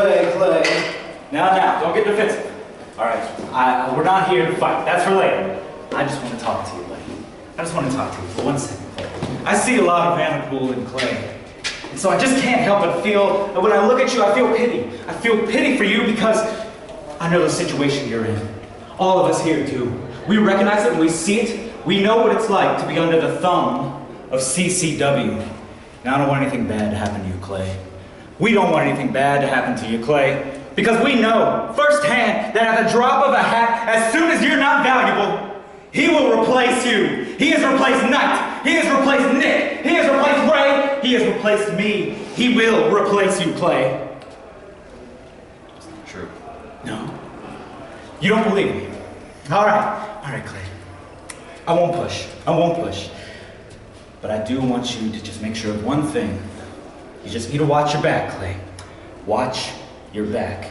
Clay. Now, don't get defensive. All right, we're not here to fight. That's for later. I just want to talk to you, buddy. I just want to talk to you for 1 second, Clay. I see a lot of Vanderpool in Clay. And so I just can't help but feel, when I look at you, I feel pity. I feel pity for you because I know the situation you're in. All of us here do. We recognize it and we see it. We know what it's like to be under the thumb of CCW. Now, I don't want anything bad to happen to you, Clay. We don't want anything bad to happen to you, Clay. Because we know firsthand that at the drop of a hat, as soon as you're not valuable, he will replace you. He has replaced Knight. He has replaced Nick. He has replaced Ray. He has replaced me. He will replace you, Clay. It's not true. No. You don't believe me. All right, Clay. I won't push. But I do want you to just make sure of one thing. You just need to watch your back, Clay. Watch your back.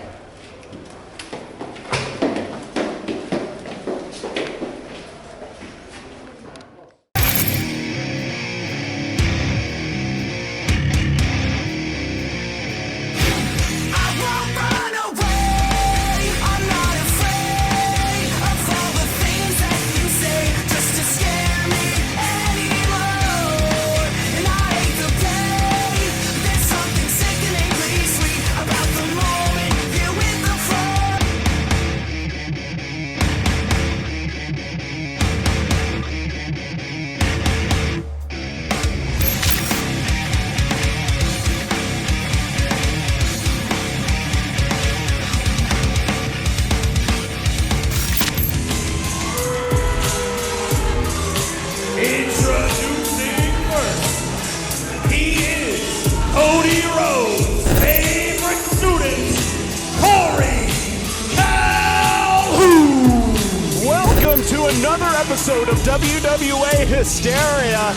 Episode of WWA Hysteria.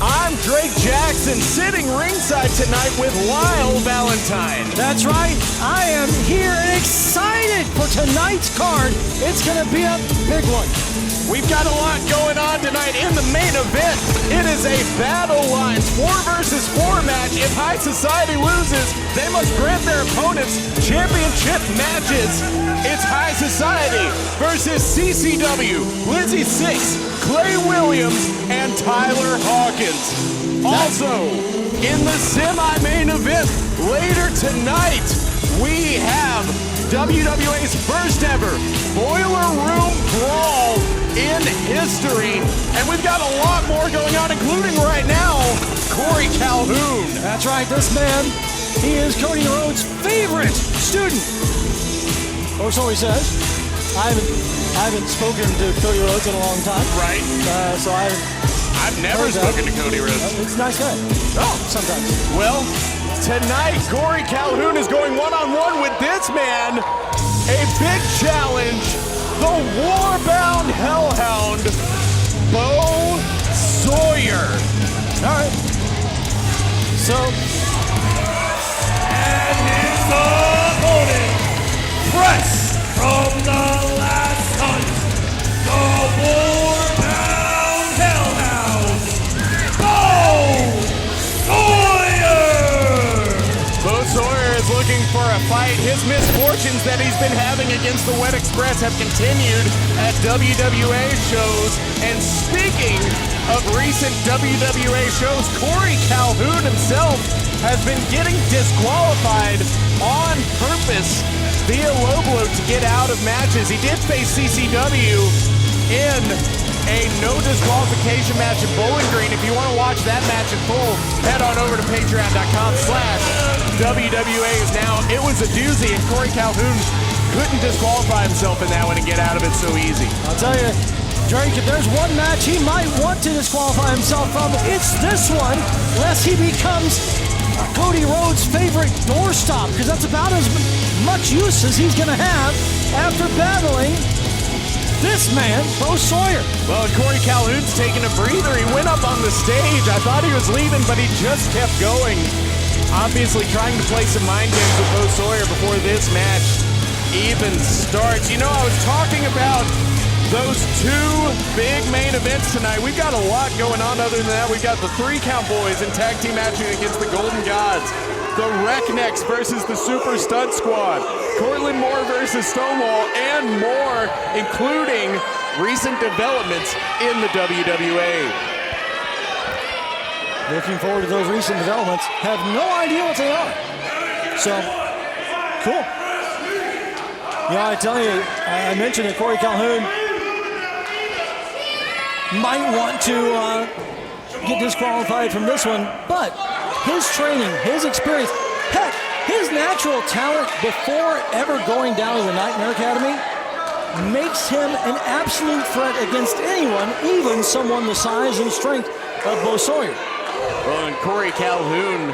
I'm Drake Jackson, sitting ringside tonight with Lyle Valentine. That's right, I am here and excited for tonight's card. It's gonna be a big one. We've got a lot going on tonight in the main event. It is a Battle Lines 4 versus 4 match. If High Society loses, they must grant their opponents championship matches. It's High Society versus CCW, Lizzy Sixx, Clay Williams, and Tyler Hawkins. Also, in the semi-main event later tonight, we have WWA's first ever Boiler Room Brawl in history. And we've got a lot more going on, including right now, Corey Calhoun. That's right, this man, he is Cody Rhodes' favorite student. Or so he says. I haven't spoken to Cody Rhodes in a long time. Right. So I've never spoken to Cody Rhodes. He's a nice guy. Oh. Sometimes. Well, tonight, Corey Calhoun is going one-on-one with this man. A big challenge, the war-bound hellhound, Bo Sawyer. All right. So. And his opponent, fresh from the last hunt, the war-bound hellhound, Bo Sawyer! Bo Sawyer is looking for a fight. His misfortunes that he's been having against the Wet Express have continued at WWA shows. And speaking of recent WWA shows, Corey Calhoun himself has been getting disqualified on purpose via low blow to get out of matches. He did face CCW in a no disqualification match at Bowling Green. If you want to watch that match in full, head on over to patreon.com/WWAISNOW. It was a doozy, and Corey Calhoun couldn't disqualify himself in that one and get out of it so easy. I'll tell you, Drake, if there's one match he might want to disqualify himself from, it's this one, unless he becomes Cody Rhodes' favorite doorstop, because that's about as much use as he's going to have after battling this man, Bo Sawyer. Well, Corey Calhoun's taking a breather. He went up on the stage. I thought he was leaving, but he just kept going. Obviously trying to play some mind games with Bo Sawyer before this match even starts. You know, I was talking about those two big main events tonight. We've got a lot going on other than that. We've got the 3 Count Boyz in tag team matching against the Golden Gods. The WreckNecks versus the Super Stunt Squad. Cortland Moore versus Stonewall, and more, including recent developments in the WWA. Looking forward to those recent developments. Have no idea what they are. So, cool. Yeah, I tell you, I mentioned that Corey Calhoun might want to get disqualified from this one, but his training, his experience, heck, his natural talent before ever going down to the Nightmare Academy makes him an absolute threat against anyone, even someone the size and strength of Bo Sawyer. Well, and Corey Calhoun,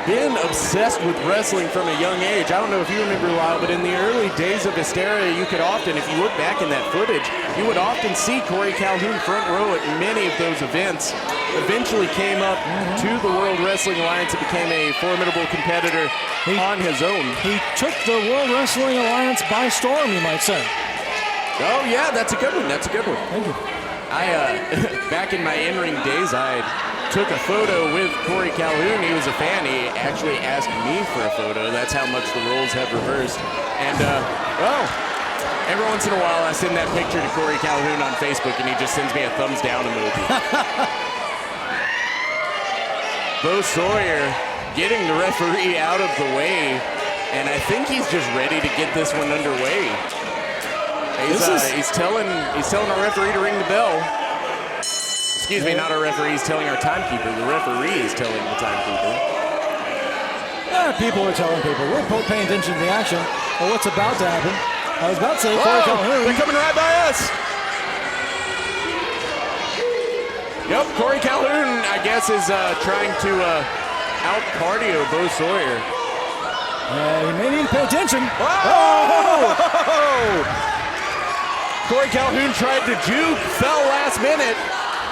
been obsessed with wrestling from a young age. I don't know if you remember, Lyle, but in the early days of Hysteria, you could often, if you look back in that footage, you would often see Corey Calhoun front row at many of those events. Eventually came up to the World Wrestling Alliance and became a formidable competitor on his own. He took the World Wrestling Alliance by storm, you might say. Oh, yeah, that's a good one. That's a good one. Thank you. Back in my in-ring days, I took a photo with Corey Calhoun. He was a fan. He actually asked me for a photo. That's how much the roles have reversed. And, well, every once in a while I send that picture to Corey Calhoun on Facebook and he just sends me a thumbs down emoji. Bo Sawyer getting the referee out of the way, and I think he's just ready to get this one underway. He's telling our referee to ring the bell. Excuse me, not our referee, he's telling our timekeeper. The referee is telling the timekeeper. People are telling people. We're both paying attention to the action or what's about to happen. I was about to say, Corey Calhoun. They're coming right by us. Yep, Corey Calhoun, I guess, is trying to out-cardio Bo Sawyer. You may need to pay attention. Oh! Corey Calhoun tried to juke, fell last minute.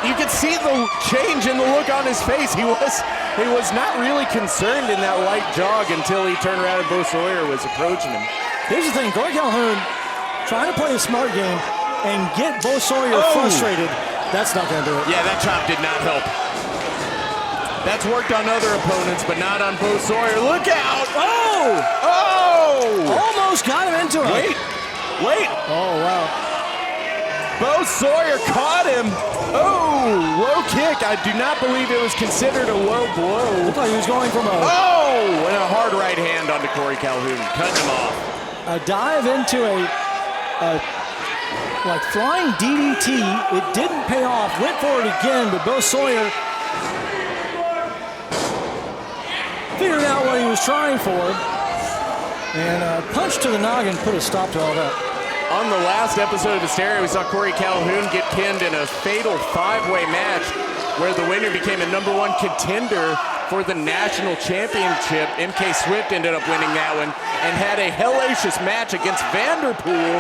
You could see the change in the look on his face. He was not really concerned in that light jog until he turned around and Bo Sawyer was approaching him. Here's the thing, Corey Calhoun trying to play a smart game and get Bo Sawyer frustrated. That's not going to do it. Yeah, that chop did not help. That's worked on other opponents, but not on Bo Sawyer. Look out! Oh! Almost got him into it. Wait! Oh, wow. Bo Sawyer caught him. Oh, low kick. I do not believe it was considered a low blow. I thought he was going from a... Oh, and a hard right hand onto Corey Calhoun, cutting him off. A dive into a like flying DDT. It didn't pay off. Went for it again, but Bo Sawyer figured out what he was trying for. And a punch to the noggin put a stop to all that. On the last episode of Hysteria, we saw Corey Calhoun get pinned in a fatal 5-way match where the winner became a #1 contender for the national championship. MK Swift ended up winning that one and had a hellacious match against Vanderpool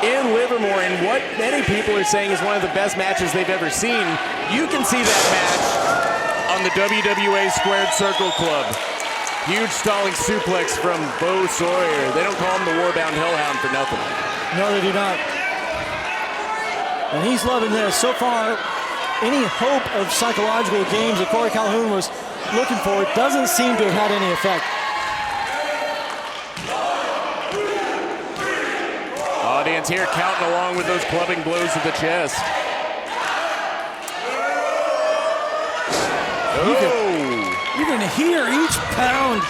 in Livermore in what many people are saying is one of the best matches they've ever seen. You can see that match on the WWA Squared Circle Club. Huge stalling suplex from Bo Sawyer. They don't call him the Warbound Hellhound for nothing. No, they do not. And he's loving this. So far, any hope of psychological games that Corey Calhoun was looking for doesn't seem to have had any effect. Audience here counting along with those clubbing blows to the chest. You can hear each pound.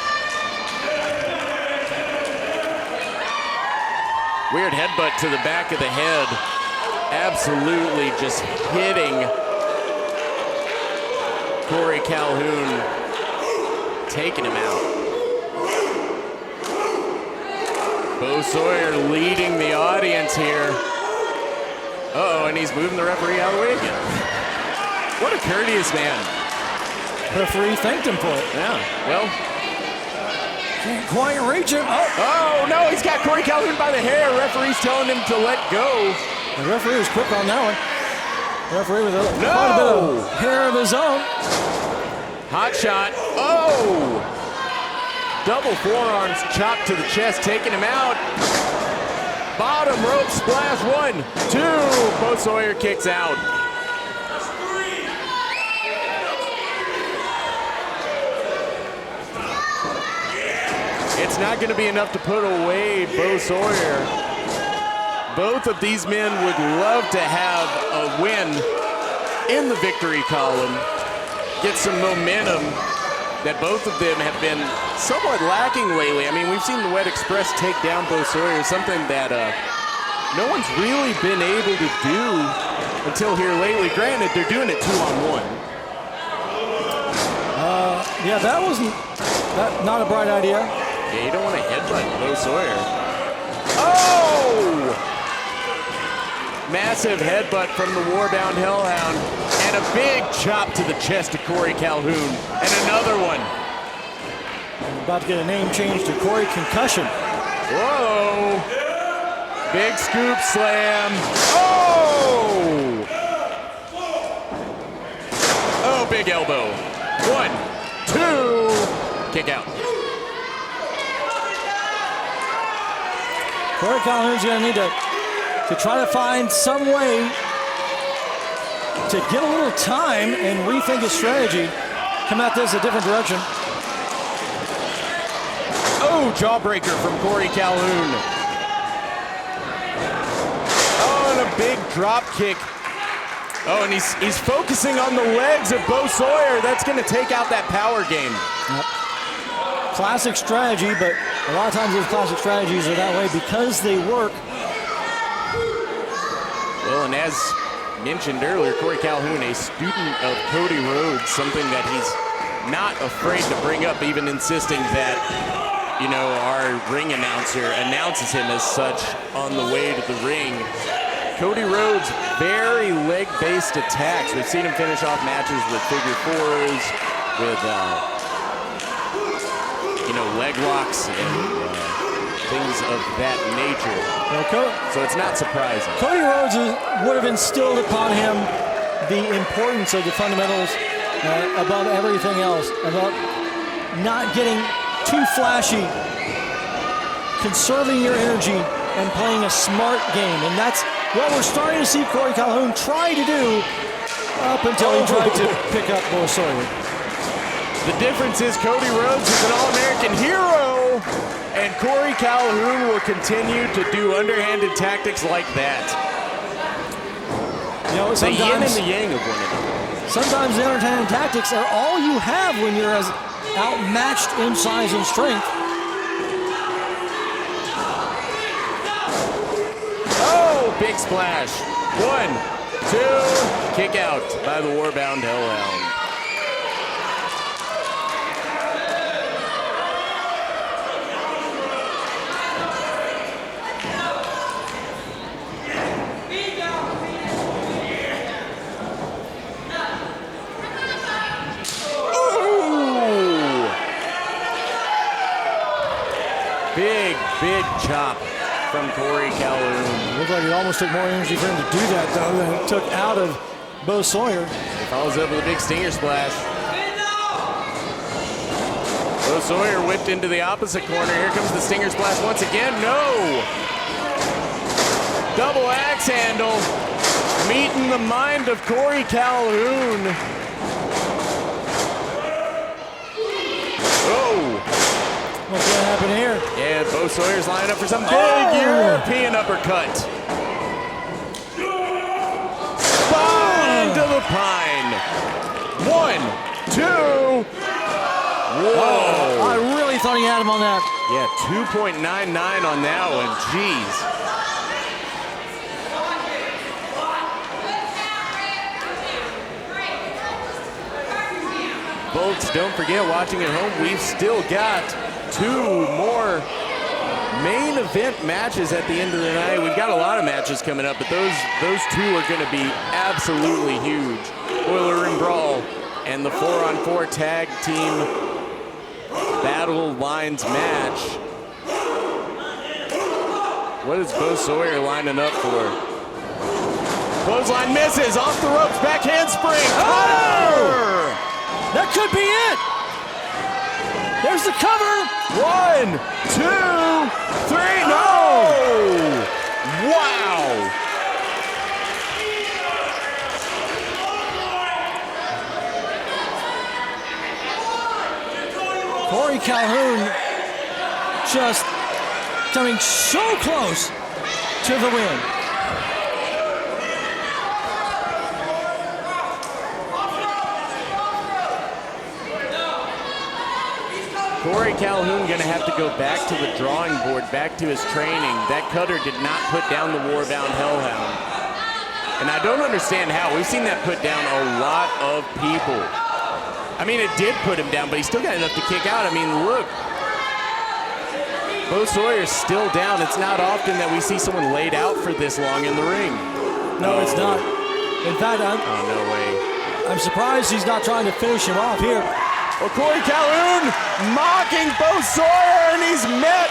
Weird headbutt to the back of the head. Absolutely just hitting Corey Calhoun, taking him out. Bo Sawyer leading the audience here. Uh-oh, and he's moving the referee out of the way again. What a courteous man. Referee thanked him for it. Yeah, well. Can't quite reach him. Oh, no, he's got Corey Calhoun by the hair. Referee's telling him to let go. The referee was quick on that one. The referee with quite a bit of hair of his own. Hot shot. Oh! Double forearms chopped to the chest, taking him out. Bottom rope splash, 1, 2. Bo Sawyer kicks out. It's not going to be enough to put away Bo Sawyer. Both of these men would love to have a win in the victory column, get some momentum that both of them have been somewhat lacking lately. I mean, we've seen the Wet Express take down Bo Sawyer, something that no one's really been able to do until here lately. Granted, they're doing it 2-on-1. Yeah, that wasn't not a bright idea. Yeah, you don't want to headbutt Bo Sawyer. Oh! Massive headbutt from the Warbound Hellhound, and a big chop to the chest to Corey Calhoun, and another one. About to get a name change to Corey Concussion. Whoa! Big scoop slam. Oh! Oh, big elbow. 1, 2. Kick out. Corey Calhoun's going to need to try to find some way to get a little time and rethink his strategy. Come at this a different direction. Oh, jawbreaker from Corey Calhoun. Oh, and a big drop kick. Oh, and he's focusing on the legs of Bo Sawyer. That's going to take out that power game. Yep. Classic strategy, but a lot of times those classic strategies are that way because they work. Well, and as mentioned earlier, Corey Calhoun, a student of Cody Rhodes, something that he's not afraid to bring up, even insisting that, you know, our ring announcer announces him as such on the way to the ring. Cody Rhodes, very leg-based attacks. We've seen him finish off matches with figure fours, with, you know, leg locks and things of that nature. So it's not surprising. Cody Rhodes would have instilled upon him the importance of the fundamentals above everything else, about not getting too flashy, conserving your energy, and playing a smart game. And that's what we're starting to see Corey Calhoun try to do up until he tried to pick up Bo Sawyer. The difference is Cody Rhodes is an All-American hero, and Corey Calhoun will continue to do underhanded tactics like that. You know, The yin and the yang of one another. Sometimes the underhanded tactics are all you have when you're as outmatched in size and strength. Oh, big splash. 1, 2, kick out by the Warbound Hellhound. Big chop from Corey Calhoun. Looked like it almost took more energy for him to do that, though, than it took out of Bo Sawyer. He follows up with a big stinger splash. Bo Sawyer whipped into the opposite corner. Here comes the stinger splash once again. No! Double axe handle. Meeting the mind of Corey Calhoun. Oh! What's going to happen here? Yeah, Bo Sawyer's lining up for some big European uppercut. Spine to the pine. 1, 2. Whoa. I really thought he had him on that. Yeah, 2.99 on that one. Jeez. Folks, don't forget, watching at home, we've still got 2 more main event matches at the end of the night. We've got a lot of matches coming up, but those 2 are going to be absolutely huge. Boiler Room Brawl and the 4-on-4 tag team battle lines match. What is Bo Sawyer lining up for? Clothesline misses, off the ropes, back handspring. Oh! That could be it. There's the cover. 1, 2, 3, no! Wow! Corey Calhoun just coming so close to the win. Corey Calhoun going to have to go back to the drawing board, back to his training. That cutter did not put down the Warbound Hellhound. And I don't understand how. We've seen that put down a lot of people. I mean, it did put him down, but he still got enough to kick out. I mean, look. Bo Sawyer's still down. It's not often that we see someone laid out for this long in the ring. No, it's not. In fact, Oh, no way. I'm surprised he's not trying to finish him off here. Well, Corey Calhoun mocking Bo Sawyer, and he's met.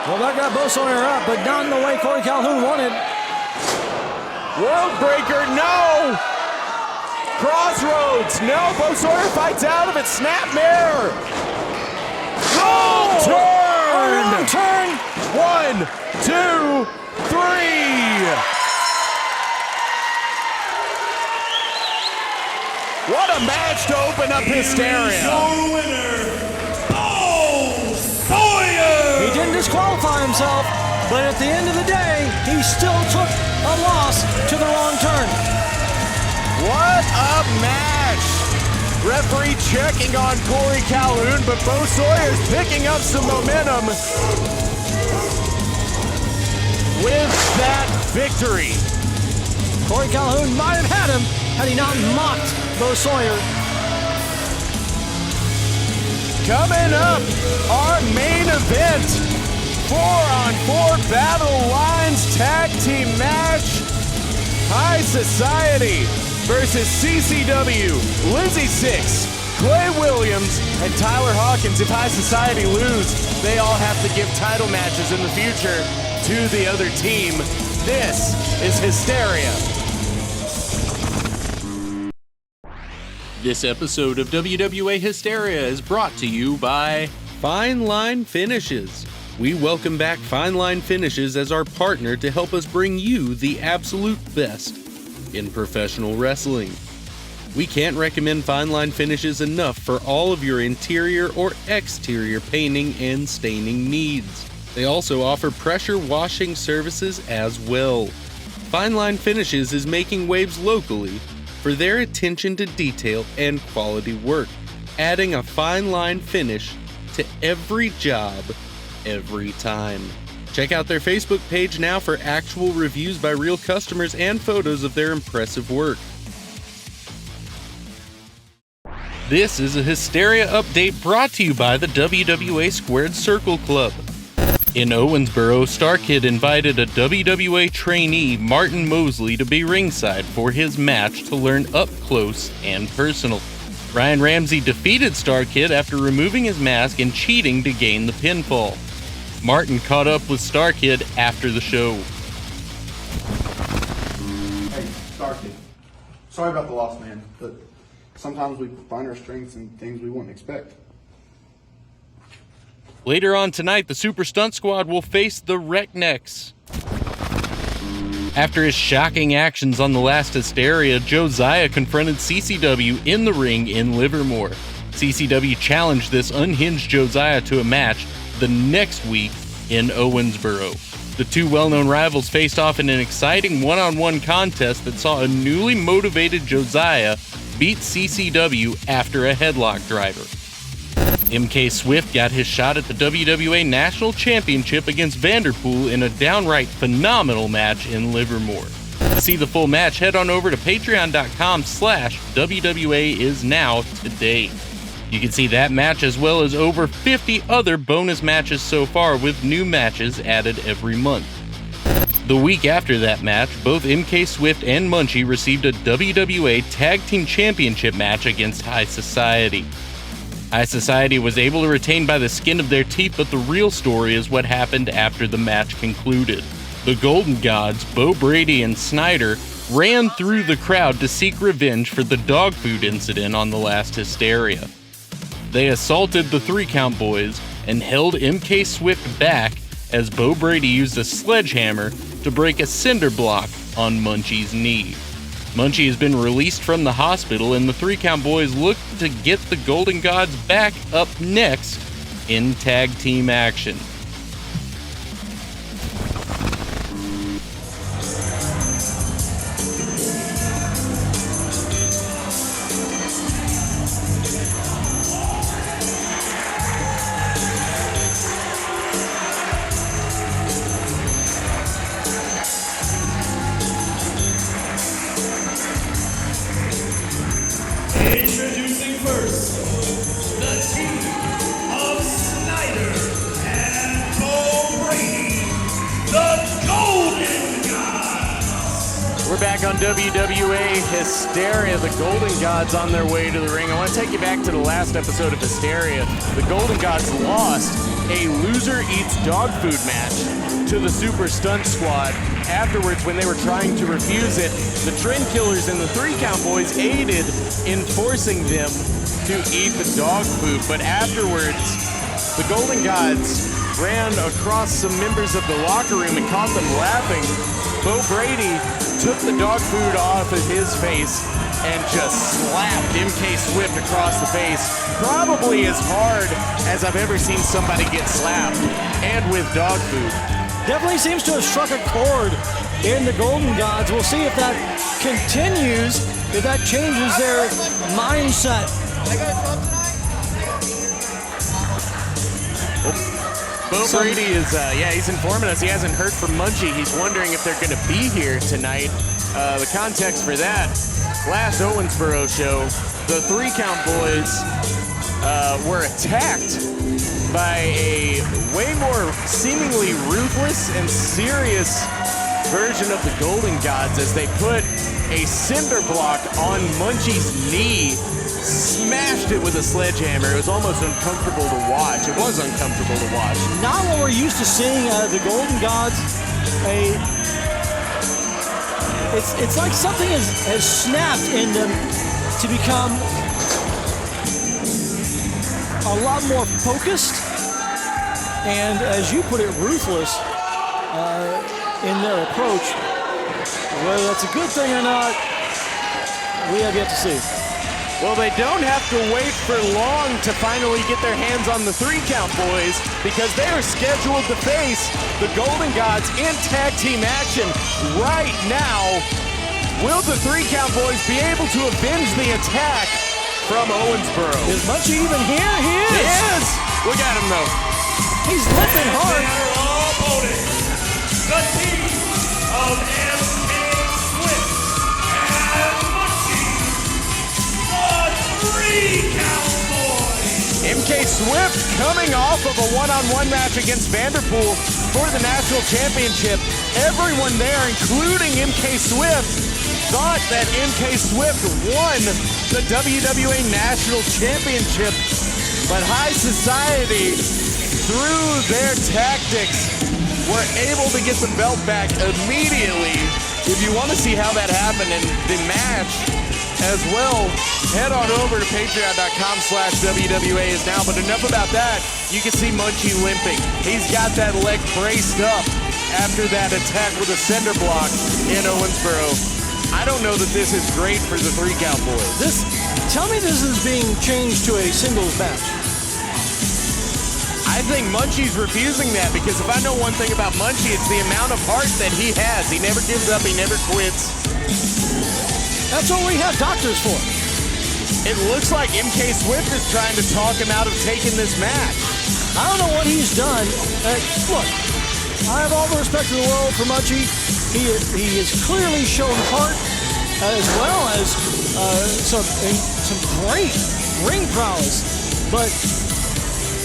Well, that got Bo Sawyer up, but not in the way Corey Calhoun wanted. World Breaker, no! Crossroads, no! Bo Sawyer fights out of it. Snapmare! Roll turn! Roll turn! 1, 2, 3! What a match to open up Hysteria! Your winner, Bo Sawyer! He didn't disqualify himself, but at the end of the day, he still took a loss to the wrong turn. What a match! Referee checking on Corey Calhoun, but Bo Sawyer's picking up some momentum with that victory. Corey Calhoun might have had him had he not mocked Bo Sawyer. Coming up, our main event, 4-on-4 Battle Lines Tag Team match. High Society versus CCW, Lizzy Sixx, Clay Williams, and Tyler Hawkins. If High Society lose, they all have to give title matches in the future to the other team. This is Hysteria. This episode of WWA Hysteria is brought to you by Fine Line Finishes. We welcome back Fine Line Finishes as our partner to help us bring you the absolute best in professional wrestling. We can't recommend Fine Line Finishes enough for all of your interior or exterior painting and staining needs. They also offer pressure washing services as well. Fine Line Finishes is making waves locally for their attention to detail and quality work, adding a fine line finish to every job, every time. Check out their Facebook page now for actual reviews by real customers and photos of their impressive work. This is a Hysteria update brought to you by the WWA Squared Circle Club. In Owensboro, Starkid invited a WWA trainee, Martin Mosley, to be ringside for his match to learn up close and personal. Ryan Ramsey defeated Starkid after removing his mask and cheating to gain the pinfall. Martin caught up with Starkid after the show. Hey, Starkid. Sorry about the loss, man, but sometimes we find our strengths in things we wouldn't expect. Later on tonight, the Super Stunt Squad will face the WreckNecks. After his shocking actions on the last Hysteria, Josiah confronted CCW in the ring in Livermore. CCW challenged this unhinged Josiah to a match the next week in Owensboro. The two well-known rivals faced off in an exciting one-on-one contest that saw a newly motivated Josiah beat CCW after a headlock driver. MK Swift got his shot at the WWA National Championship against Vanderpool in a downright phenomenal match in Livermore. To see the full match, head on over to patreon.com/WWAIsNow today. You can see that match as well as over 50 other bonus matches so far, with new matches added every month. The week after that match, both MK Swift and Munchie received a WWA Tag Team Championship match against High Society. High Society was able to retain by the skin of their teeth, but the real story is what happened after the match concluded. The Golden Gods, Bo Brady and Snyder, ran through the crowd to seek revenge for the dog food incident on the last Hysteria. They assaulted the 3 Count Boys and held MK Swift back as Bo Brady used a sledgehammer to break a cinder block on Munchie's knee. Munchie has been released from the hospital, and the 3 Count Boys look to get the Golden Gods back up next in tag team action. Introducing first, the team of Snyder and Bo Brady, the Golden Gods. We're back on WWA Hysteria. The Golden Gods on their way to the ring. I want to take you back to the last episode of Hysteria. The Golden Gods lost a loser eats dog food match to the Super Stunt Squad. Afterwards, when they were trying to refuse it, the Trend Killers and the 3 Count Boys aided in forcing them to eat the dog food. But afterwards, the Golden Gods ran across some members of the locker room and caught them laughing. Bo Brady took the dog food off of his face and just slapped MK Swift across the face, probably as hard as I've ever seen somebody get slapped, and with dog food. Definitely seems to have struck a chord in the Golden Gods. We'll see if that continues, if that changes their mindset. Bo Brady is, he's informing us he hasn't heard from Munchie. He's wondering if they're going to be here tonight. The context for that, last Owensboro show, the 3 Count Boys were attacked by a way more seemingly ruthless and serious version of the Golden Gods as they put a cinder block on Munchie's knee, smashed it with a sledgehammer. It was almost uncomfortable to watch. It was uncomfortable to watch. Not what we're used to seeing out of the Golden Gods. It's like something has snapped in them to become a lot more focused and, as you put it, ruthless in their approach. Whether that's a good thing or not, we have yet to see. Well, they don't have to wait for long to finally get their hands on the 3 Count Boys because they are scheduled to face the Golden Gods in tag team action right now. Will the 3 Count Boys be able to avenge the attack from Owensboro? Is Munchie even here? He is! He is! Look at him, though. He's limping hard. Their opponents, the team of MK Swift and Munchie, the 3 Count Boys. MK Swift coming off of a one-on-one match against Vanderpool for the national championship. Everyone there, including MK Swift, thought that MK Swift won the WWA National Championship, but High Society, through their tactics, were able to get the belt back immediately. If you want to see how that happened in the match as well, head on over to patreon.com/WWAIsNow. But enough about that. You can see Munchie limping. He's got that leg braced up after that attack with a cinder block in Owensboro. I don't know that this is great for the 3 Count Boys. Tell me this is being changed to a singles match. I think Munchie's refusing that because if I know one thing about Munchie, it's the amount of heart that he has. He never gives up. He never quits. That's what we have doctors for. It looks like MK Swift is trying to talk him out of taking this match. I don't know what he's done. Look, I have all the respect in the world for Munchie. He has clearly shown heart as well as some great ring prowess, but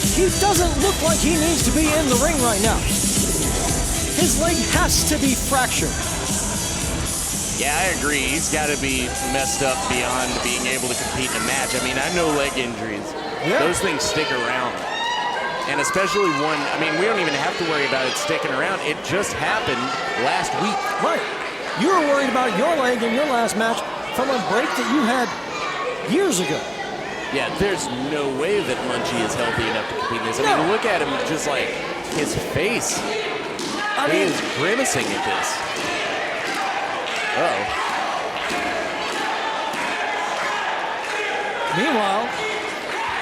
he doesn't look like he needs to be in the ring right now. His leg has to be fractured. Yeah, I agree. He's got to be messed up beyond being able to compete in a match. I mean, I know leg injuries. Yeah. Those things stick around. And especially one, I mean, we don't even have to worry about it sticking around. It just happened last week. Right. You were worried about your leg in your last match from a break that you had years ago. Yeah, there's no way that Munchie is healthy enough to compete in this. I mean, look at him just like his face. He is grimacing at this. Uh-oh. Meanwhile,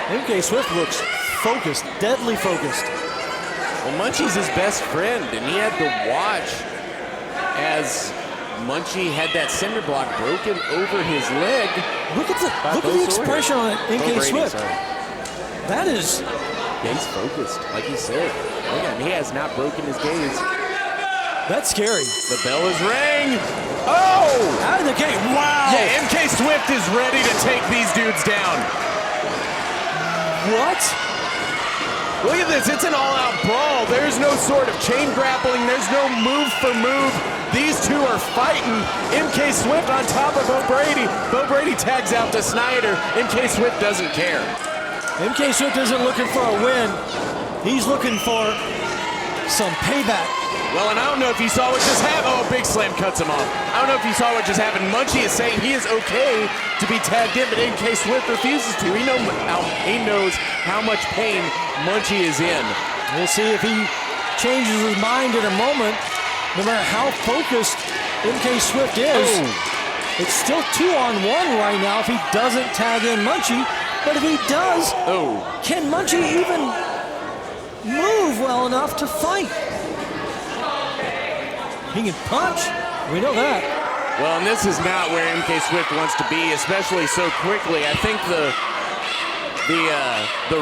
MK Swift looks focused, deadly focused. Well, Munchie's his best friend, and he had to watch as Munchie had that cinder block broken over his leg. Look at the expression on MK Swift. That is... Yeah, he's focused, like he said. Look at him, he has not broken his gaze. That's scary. The bell is rang. Oh! Out of the gate, wow! Yeah, MK Swift is ready to take these dudes down. What? Look at this, it's an all-out brawl. There's no sort of chain grappling. There's no move for move. These two are fighting. MK Swift on top of Bo Brady. Bo Brady tags out to Snyder. MK Swift doesn't care. MK Swift isn't looking for a win. He's looking for some payback. Well, and I don't know if you saw what just happened. Oh, big slam cuts him off. I don't know if you saw what just happened. Munchie is saying he is okay to be tagged in, but MK Swift refuses to. He knows how much pain Munchie is in. We'll see if he changes his mind in a moment. No matter how focused MK Swift is, it's still 2-on-1 right now if he doesn't tag in Munchie. But if he does, can Munchie even move well enough to fight? He can punch. We know that. Well, and this is not where MK Swift wants to be, especially so quickly. I think the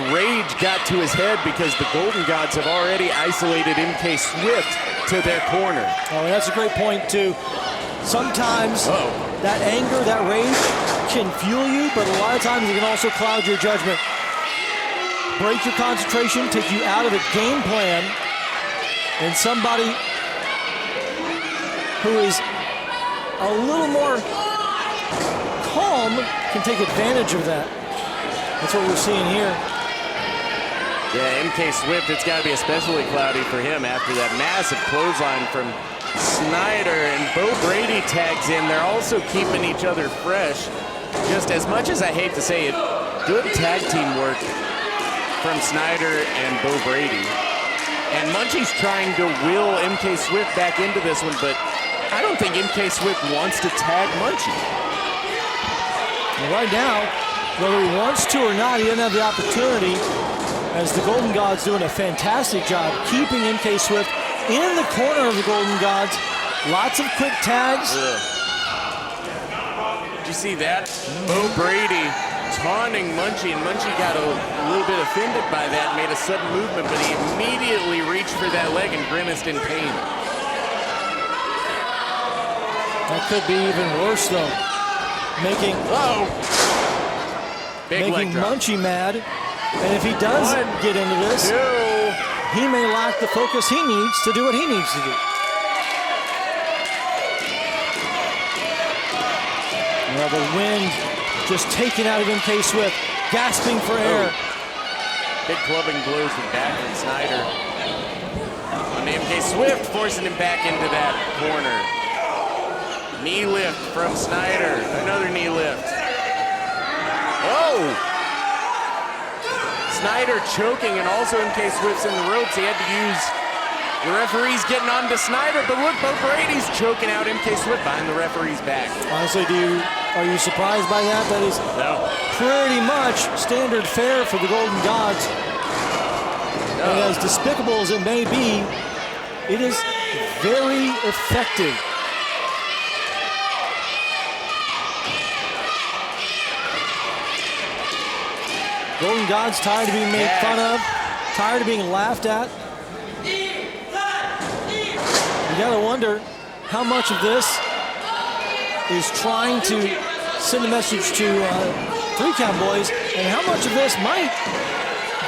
rage got to his head because the Golden Gods have already isolated MK Swift to their corner. Oh, and that's a great point, too. Sometimes that anger, that rage can fuel you, but a lot of times it can also cloud your judgment. Break your concentration, take you out of the game plan, and somebody who is a little more calm can take advantage of that. That's what we're seeing here. Yeah, MK Swift, it's got to be especially cloudy for him after that massive clothesline from Snyder, and Bo Brady tags in. They're also keeping each other fresh. Just as much as I hate to say it, good tag team work from Snyder and Bo Brady. And Munchie's trying to will MK Swift back into this one, but I don't think MK Swift wants to tag Munchie. And right now, whether he wants to or not, he doesn't have the opportunity, as the Golden Gods doing a fantastic job keeping MK Swift in the corner of the Golden Gods. Lots of quick tags. Did you see that? Bo Brady taunting Munchie, and Munchie got a little bit offended by that, made a sudden movement, but he immediately reached for that leg and grimaced in pain. That could be even worse, though. Making Munchie mad. And if he does get into this, he may lack the focus he needs to do what he needs to do. Well, the wind just taken out of MK Swift, gasping for air. Big clubbing blows the back from Snyder. On MK Swift, forcing him back into that corner. Knee lift from Snyder. Another knee lift. Snyder choking, and also MK Swift's in the ropes. He had to use the referees getting on to Snyder, but look, Bo Brady's choking out MK Swift behind the referee's back. Honestly, are you surprised by that? That is pretty much standard fare for the Golden Gods. And as despicable as it may be, it is very effective. Golden Gods tired of being made fun of, tired of being laughed at. You gotta wonder how much of this is trying to send a message to Count Boyz, and how much of this might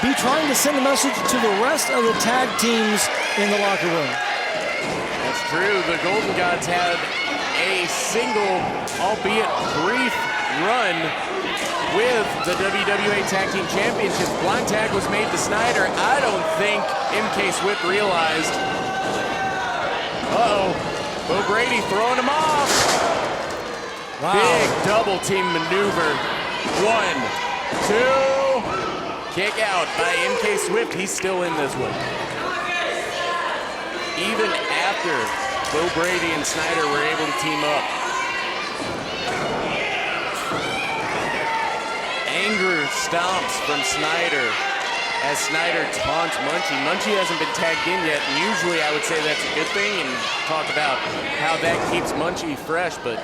be trying to send a message to the rest of the tag teams in the locker room. That's true. The Golden Gods had a single, albeit brief, run with the WWA Tag Team Championship. Blind tag was made to Snyder. I don't think MK Swift realized. Bo Brady throwing him off. Wow. Big double team maneuver. 1, 2. Kick out by MK Swift. He's still in this one. even after Bo Brady and Snyder were able to team up. Anger stomps from Snyder as Snyder taunts Munchie. Munchie hasn't been tagged in yet, and usually I would say that's a good thing and talk about how that keeps Munchie fresh, but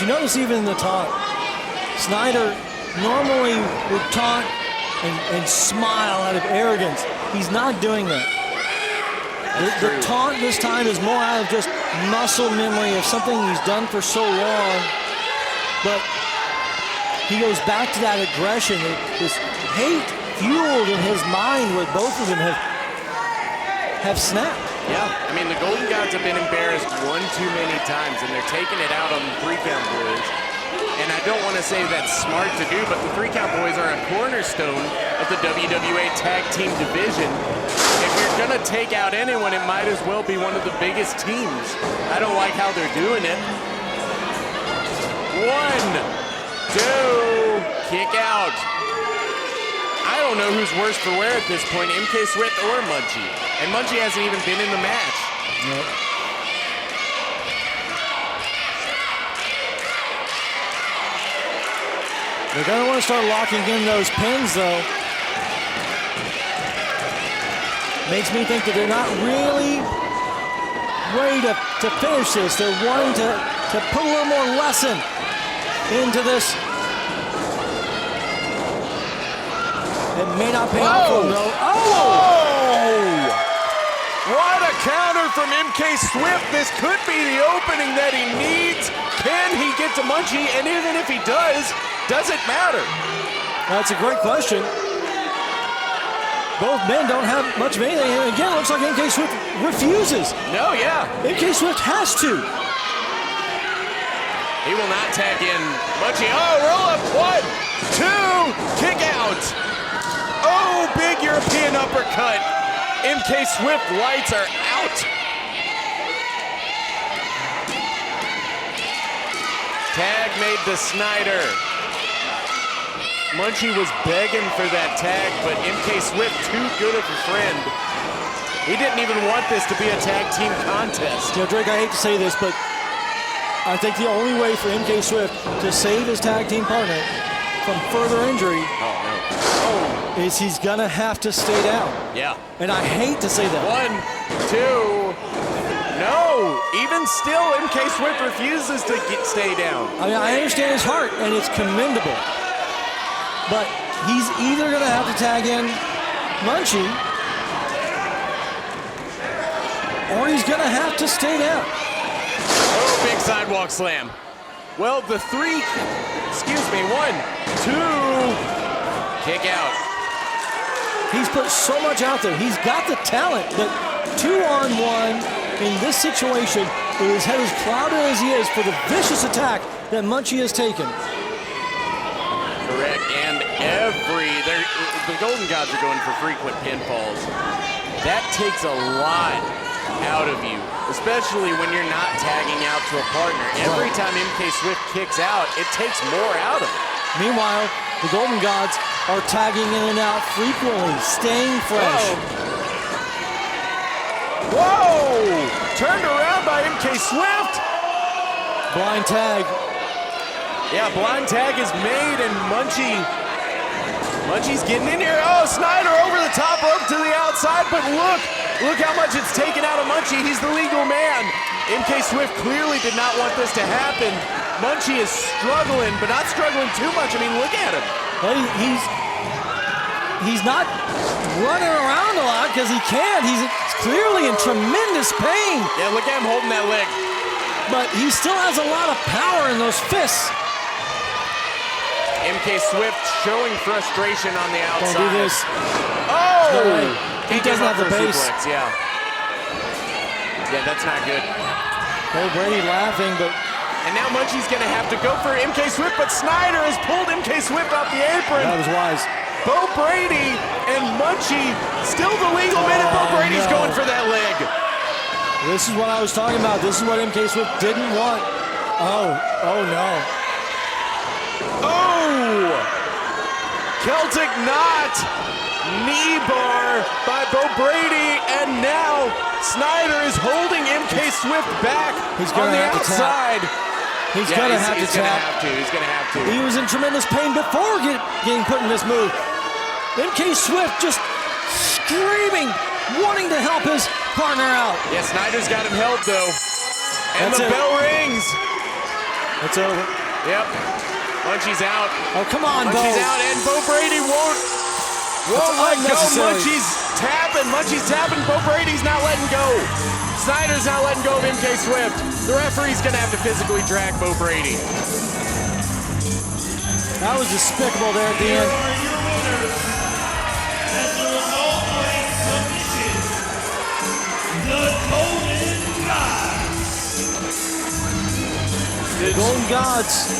you notice even in the taunt, Snyder normally would taunt and smile out of arrogance. He's not doing that. The taunt this time is more out of just muscle memory of something he's done for so long, but he goes back to that aggression, this hate fueled in his mind where both of them have snapped. yeah, I mean, the Golden Gods have been embarrassed one too many times, and they're taking it out on the 3-Count Boys. And I don't want to say that's smart to do, but the 3-Count Boys are a cornerstone of the WWA Tag Team division. If you're going to take out anyone, it might as well be one of the biggest teams. I don't like how they're doing it. 1, 2, kick out. I don't know who's worse for wear at this point, MK Swift or Munchie. And Munchie hasn't even been in the match. Nope. They're going to want to start locking in those pins, though. Makes me think that they're not really ready to finish this. They're wanting to put a little more lesson into this. It may not pay off for him, though. Oh! What a counter from MK Swift. This could be the opening that he needs. Can he get to Munchie? And even if he does it matter? That's a great question. Both men don't have much of anything. And again, it looks like MK Swift refuses. No, yeah. MK Swift has to. He will not tag in Munchie. Oh, roll up. 1, 2, kick out. Oh, big European uppercut. MK Swift lights are out. Tag made to Snyder. Munchie was begging for that tag, but MK Swift too good of a friend. He didn't even want this to be a tag team contest. You know, Drake, I hate to say this, but I think the only way for MK Swift to save his tag team partner from further injury is he's gonna have to stay down. Yeah. And I hate to say that. 1, 2, no. Even still, MK Swift refuses to stay down. I mean, I understand his heart, and it's commendable. But he's either gonna have to tag in Munchie, or he's gonna have to stay down. Oh, big sidewalk slam. Well, the 1, 2, kick out. He's put so much out there. He's got the talent, but 2-on-1 in this situation, with his head as clouded as he is for the vicious attack that Munchie has taken. Correct, and the Golden Gods are going for frequent pinfalls. That takes a lot out of you, especially when you're not tagging out to a partner. Every time MK Swift kicks out, it takes more out of it. Meanwhile, the Golden Gods are tagging in and out frequently, staying fresh. Whoa! Turned around by MK Swift. Blind tag. Yeah, blind tag is made, and Munchie's getting in here. Oh, Snyder over the top rope to the outside, but look how much it's taken out of Munchie. He's the legal man. MK Swift clearly did not want this to happen. Munchie is struggling, but not struggling too much. I mean, look at him. Well, he's not running around a lot because he can't. He's clearly in tremendous pain. Yeah, look at him holding that leg. But he still has a lot of power in those fists. MK Swift showing frustration on the outside. Don't do this. Oh! No way. He doesn't have the base. Suplex, yeah, that's not good. Bo Brady laughing, but... And now Munchie's going to have to go for MK Swift, but Snyder has pulled MK Swift off the apron. That was wise. Bo Brady and Munchie still the legal man, and Bo Brady's going for that leg. This is what I was talking about. This is what MK Swift didn't want. Oh no. Oh! Celtic knot! knee bar by Bo Brady, and now Snyder is holding MK Swift back He's on gonna the have to tap. outside. He's gonna have to tap. He's gonna have to. He was in tremendous pain before getting put in this move. MK Swift just screaming, wanting to help his partner out. Yeah, Snyder's got him held though. And That's the it. bell rings. It's over. Yep. Munchie's out. Oh, come on, Bo. Munchie's out, and Bo Brady won't let go. unnecessary. Munchie's tapping. Bo Brady's not letting go. Snyder's not letting go of MK Swift. The referee's gonna have to physically drag Bo Brady. That was despicable there at the end. Are your winners as a result of a submission. The Golden Gods. The Golden Gods,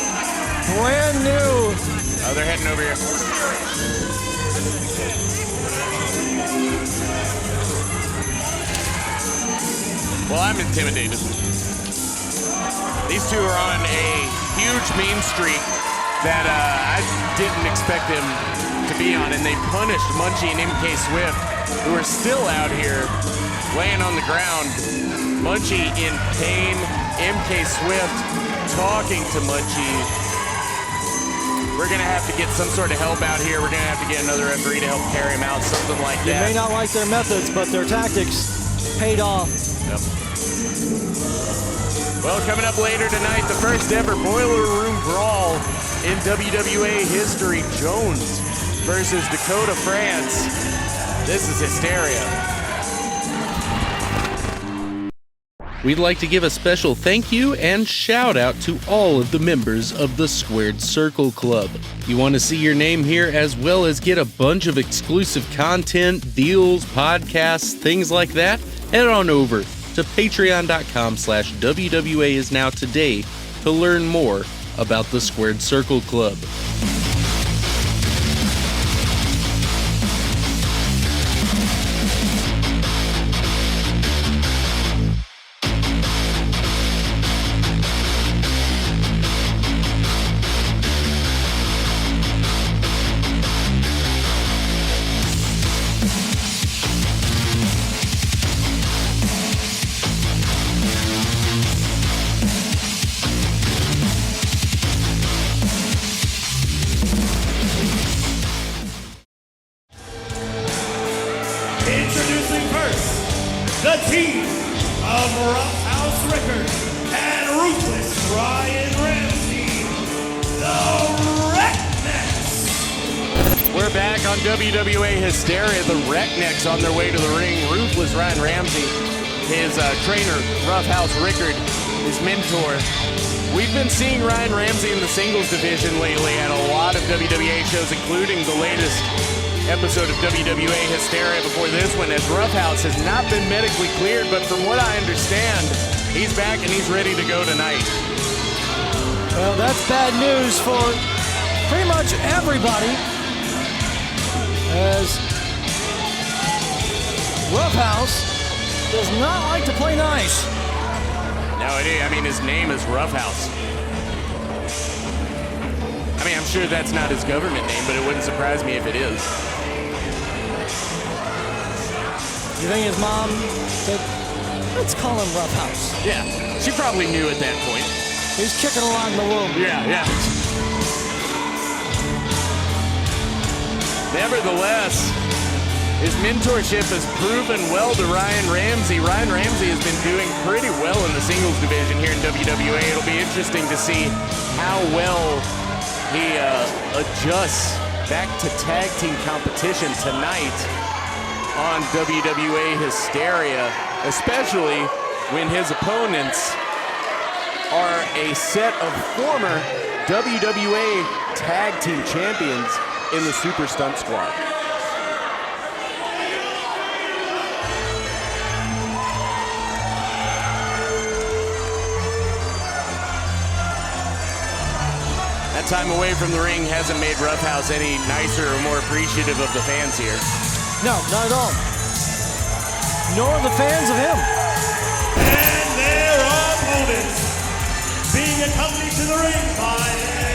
brand new. Oh, they're heading over here. Well, I'm intimidated. These two are on a huge mean streak that I didn't expect them to be on, and they punished Munchie and MK Swift, who are still out here laying on the ground. Munchie in pain, MK Swift talking to Munchie. We're gonna have to get some sort of help out here. We're gonna have to get another referee to help carry him out, something like You that. may not like their methods, but their tactics paid off. Yep. Well, coming up later tonight, the first ever Boiler Room Brawl in WWA history. Jones versus Dakota France. This is Hysteria. We'd like to give a special thank you and shout out to all of the members of the Squared Circle Club. You want to see your name here as well as get a bunch of exclusive content, deals, podcasts, things like that? Head on over to patreon.com/WWAIsNow today to learn more about the Squared Circle Club. Introducing first, the team of Roughhouse Records and Ruthless Ryan Ramsey, the Rednecks. We're back on WWA Hysteria. The Rednecks on their way to the ring. Ruthless Ryan Ramsey, his trainer, Roughhouse Rickard, his mentor. We've been seeing Ryan Ramsey in the singles division lately at a lot of WWA shows, including the latest episode of WWA Hysteria before this one, as Roughhouse has not been medically cleared, but from what I understand, he's back and he's ready to go tonight. Well, that's bad news for pretty much everybody, as Roughhouse does not like to play nice. No, I mean, his name is Roughhouse. I mean, I'm sure that's not his government name, but it wouldn't surprise me if it is. You think his mom said, let's call him Roughhouse? Yeah, she probably knew at that point. He's kicking along the womb. Yeah. Nevertheless, his mentorship has proven well to Ryan Ramsey. Ryan Ramsey has been doing pretty well in the singles division here in WWA. It'll be interesting to see how well he adjusts back to tag team competition tonight on WWA Hysteria, especially when his opponents are a set of former WWA tag team champions in the Super Stunt Squad. That time away from the ring hasn't made Roughhouse any nicer or more appreciative of the fans here. No, not at all. Nor the fans of him. And their opponents, being accompanied to the ring by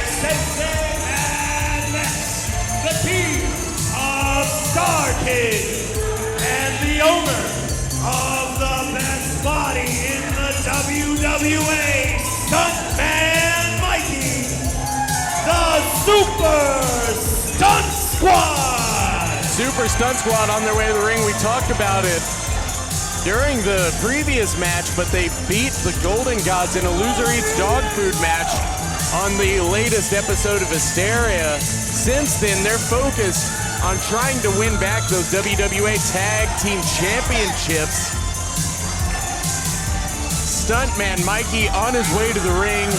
Sensei and Max, the team of Star Kid and the owner of the best body in the WWA, Stuntman Mikey, the Super Stunt Squad. Super Stunt Squad on their way to the ring. We talked about it during the previous match, but they beat the Golden Gods in a loser eats dog food match on the latest episode of Hysteria. Since then, they're focused on trying to win back those WWA Tag Team Championships. Stuntman Mikey on his way to the ring,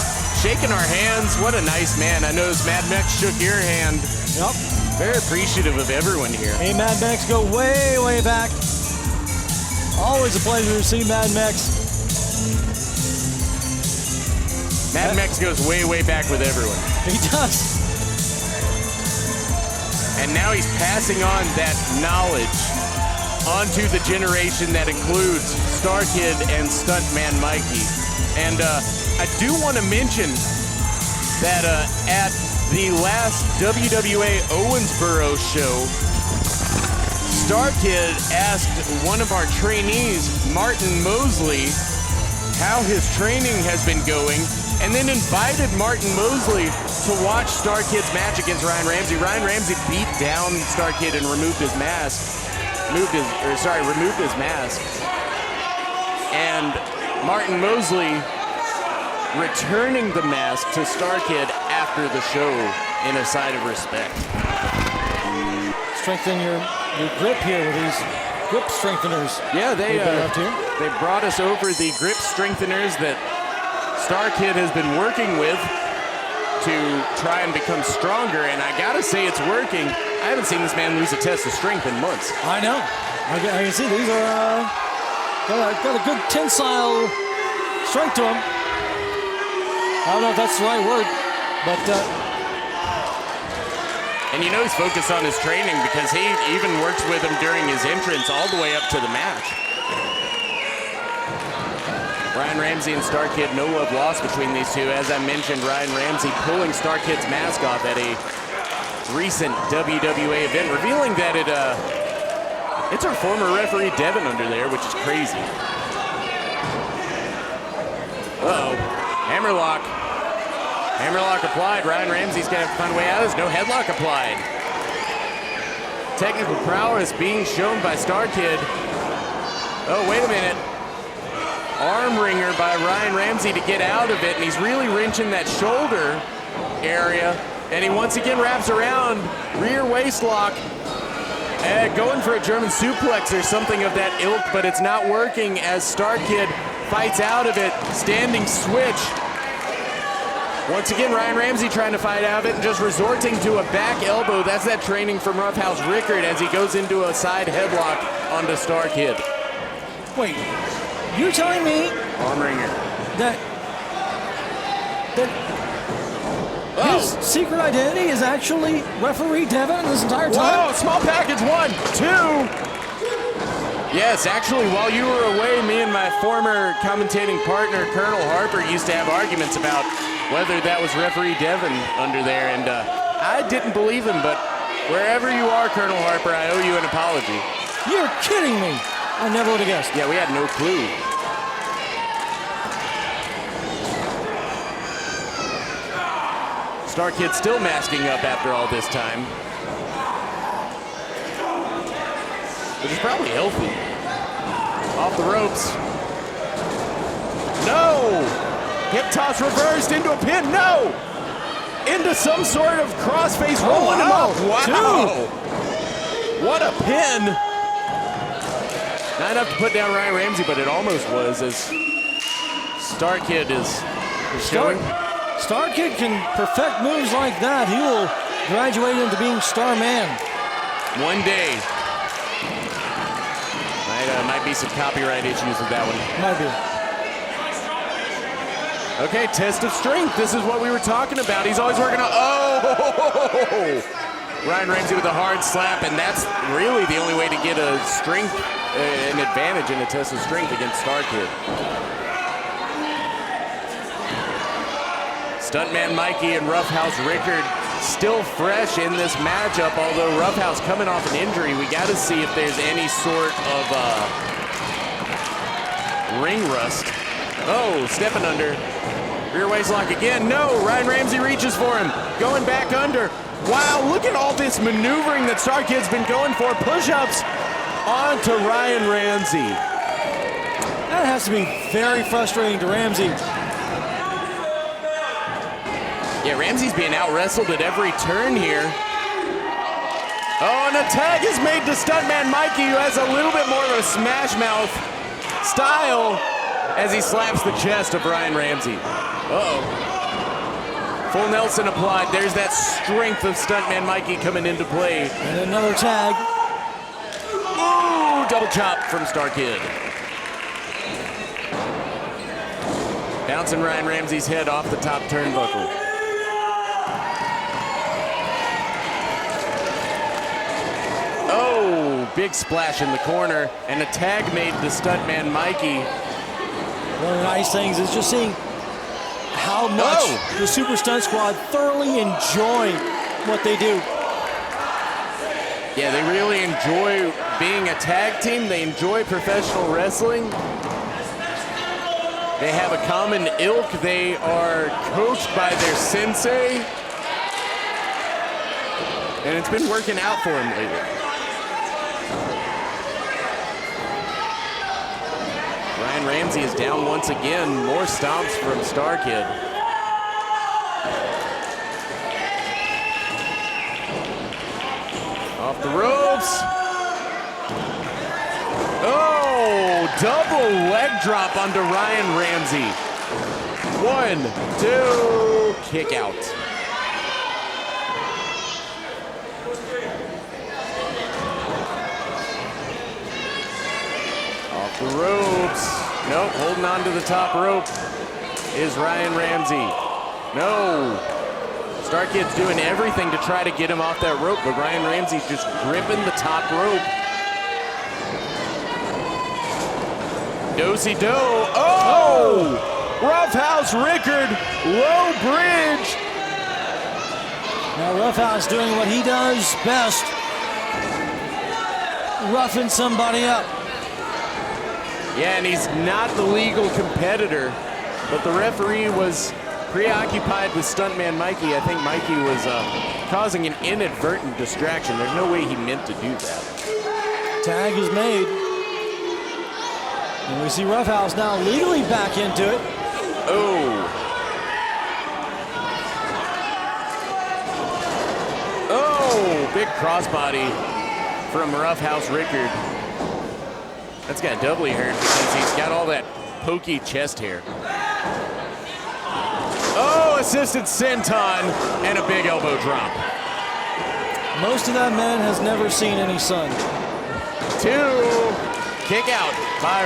shaking our hands. What a nice man. I noticed Mad Max shook your hand. Yep. Very appreciative of everyone here. Hey, Mad Max, go way, way back. Always a pleasure to see Mad Max. Mad Max goes way, way back with everyone. He does. And now he's passing on that knowledge onto the generation that includes Star Kid and Stuntman Mikey. And I do want to mention that at the last WWA Owensboro show, Star Kid asked one of our trainees, Martin Mosley, how his training has been going, and then invited Martin Mosley to watch Star Kid's match against Ryan Ramsey. Ryan Ramsey beat down Star Kid and removed his mask. Removed his mask. And Martin Mosley returning the mask to Star Kid after the show in a sign of respect. Strengthen your grip here with these grip strengtheners. Yeah, they brought us over the grip strengtheners that Star Kid has been working with to try and become stronger, and I gotta say it's working. I haven't seen this man lose a test of strength in months. I know. I can see these are got a good tensile strength to them. I don't know if that's the right word, but and you know he's focused on his training because he even works with him during his entrance all the way up to the match. Ryan Ramsey and Star Kid, no love lost between these two. As I mentioned, Ryan Ramsey pulling Star Kid's mask off at a recent WWA event, revealing that it's our former referee Devin under there, which is crazy. Uh-oh, hammerlock. Hammerlock applied. Ryan Ramsey's gonna have to find a way out. There's no headlock applied. Technical prowess being shown by Star Kid. Oh, wait a minute. Arm wringer by Ryan Ramsey to get out of it, and he's really wrenching that shoulder area, and he once again wraps around, rear waist lock, going for a German suplex or something of that ilk, but it's not working as Star Kid fights out of it, standing switch. Once again, Ryan Ramsey trying to fight out of it and just resorting to a back elbow. That's that training from Roughhouse Rickard as he goes into a side headlock onto Star Kid. wait. You're telling me arm wringer that his secret identity is actually referee Devin this entire time? Whoa, small package, 1, 2. Yes, actually, while you were away, me and my former commentating partner, Colonel Harper, used to have arguments about whether that was referee Devin under there, and I didn't believe him, but wherever you are, Colonel Harper, I owe you an apology. You're kidding me. I never would have guessed. Yeah, we had no clue. Star Kid still masking up after all this time. Which is probably healthy. Off the ropes. No! Hip toss reversed into a pin. No! Into some sort of crossface rolling up. Wow! What a pin! Not enough to put down Ryan Ramsey, but it almost was, as Star Kid is showing. Star Kid can perfect moves like that. He will graduate into being Star Man. One day. Might be some copyright issues with that one. Might be. Okay, test of strength. This is what we were talking about. He's always working on. Oh! Ryan Ramsey with a hard slap, and that's really the only way to get a strength, an advantage in a test of strength against Star Kid. Stuntman Mikey and Roughhouse Rickard still fresh in this matchup, although Roughhouse coming off an injury. We got to see if there's any sort of ring rust. Oh, stepping under. Rear waist lock again. No, Ryan Ramsey reaches for him. Going back under. Wow, look at all this maneuvering that Star Kid's been going for. Push-ups onto Ryan Ramsey. That has to be very frustrating to Ramsey. Yeah, Ramsey's being out-wrestled at every turn here. Oh, and a tag is made to Stuntman Mikey, who has a little bit more of a smash mouth style as he slaps the chest of Ryan Ramsey. Uh-oh. Full Nelson applied. There's that strength of Stuntman Mikey coming into play. And another tag. Ooh, double chop from Star Kid. Bouncing Ryan Ramsey's head off the top turnbuckle. Oh, big splash in the corner, and a tag made to Stuntman Mikey. One of the nice things is just seeing how much the Super Stunt Squad thoroughly enjoy what they do. Yeah, they really enjoy being a tag team. They enjoy professional wrestling. They have a common ilk. They are coached by their sensei. And it's been working out for them lately. Ryan Ramsey is down once again. More stomps from Star Kid. Off the ropes. Oh, double leg drop onto Ryan Ramsey. 1, 2, kick out. Off the ropes. Nope, holding on to the top rope is Ryan Ramsey. No. Star Kid's doing everything to try to get him off that rope, but Ryan Ramsey's just gripping the top rope. Do-si-do. Oh! Roughhouse Rickard, low bridge. Now Roughhouse doing what he does best. Roughing somebody up. Yeah, and he's not the legal competitor, but the referee was preoccupied with Stuntman Mikey. I think Mikey was causing an inadvertent distraction. There's no way he meant to do that. Tag is made. And we see Roughhouse now legally back into it. Oh. Oh, big crossbody from Roughhouse Rickard. That's got doubly hurt because he's got all that pokey chest hair. Oh, assisted senton and a big elbow drop. Most of that man has never seen any sun. 2, kick out by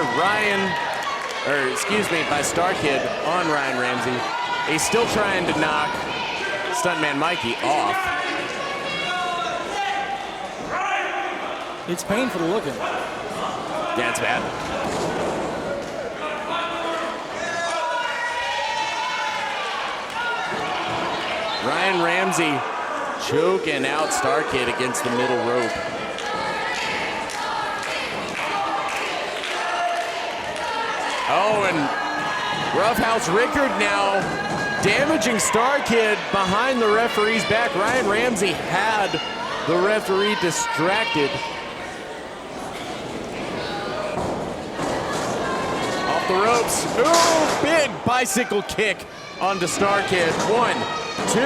by Star Kid on Ryan Ramsey. He's still trying to knock Stuntman Mikey off. It's painful to look at. Yeah, it's bad. Ryan Ramsey choking out Star Kid against the middle rope. Oh, and Roughhouse Rickard now damaging Star Kid behind the referee's back. Ryan Ramsey had the referee distracted. Off the ropes. Ooh, big bicycle kick onto Star Kid. 1, 2.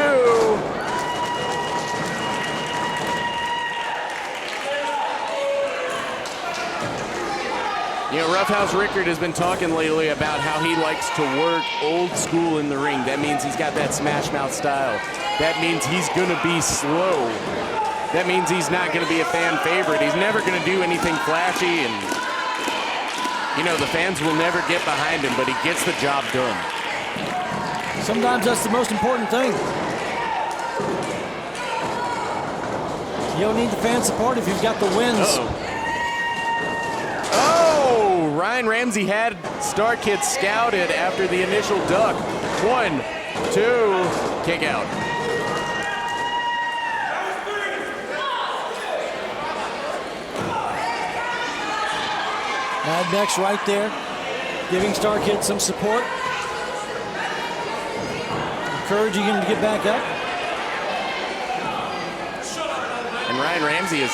You know, Roughhouse Rickard has been talking lately about how he likes to work old school in the ring. That means he's got that smash mouth style. That means he's gonna be slow. That means he's not gonna be a fan favorite. He's never gonna do anything flashy, and you know, the fans will never get behind him, but he gets the job done. Sometimes that's the most important thing. You don't need the fan support if you've got the wins. Oh, Ryan Ramsey had Star Kid scouted after the initial duck. 1, 2, kick out. Rednecks right there, giving Star Kid some support. Encouraging him to get back up. And Ryan Ramsey is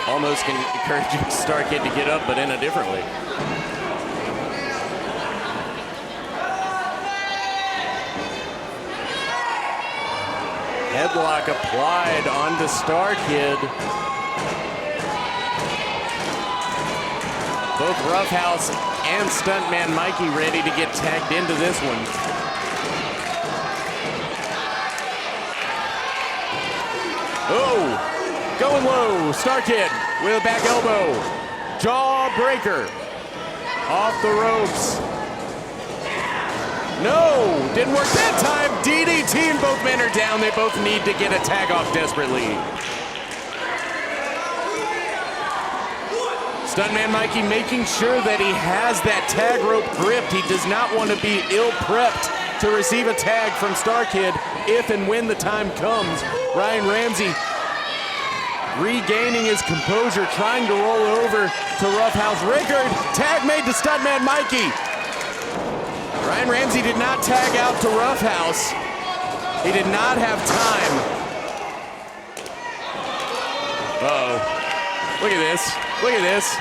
almost encouraging Star Kid to get up, but in a different way. Headlock applied onto Star Kid. Both Roughhouse and Stuntman Mikey ready to get tagged into this one. Oh, going low. Star Kid with a back elbow. Jawbreaker off the ropes. No, didn't work that time. DDT and both men are down. They both need to get a tag off desperately. Stuntman Mikey making sure that he has that tag rope gripped. He does not want to be ill-prepped to receive a tag from Star Kid if and when the time comes. Ryan Ramsey regaining his composure, trying to roll over to Roughhouse Rickard. Tag made to Stuntman Mikey. Ryan Ramsey did not tag out to Roughhouse. He did not have time. Uh-oh. Look at this. Look at this.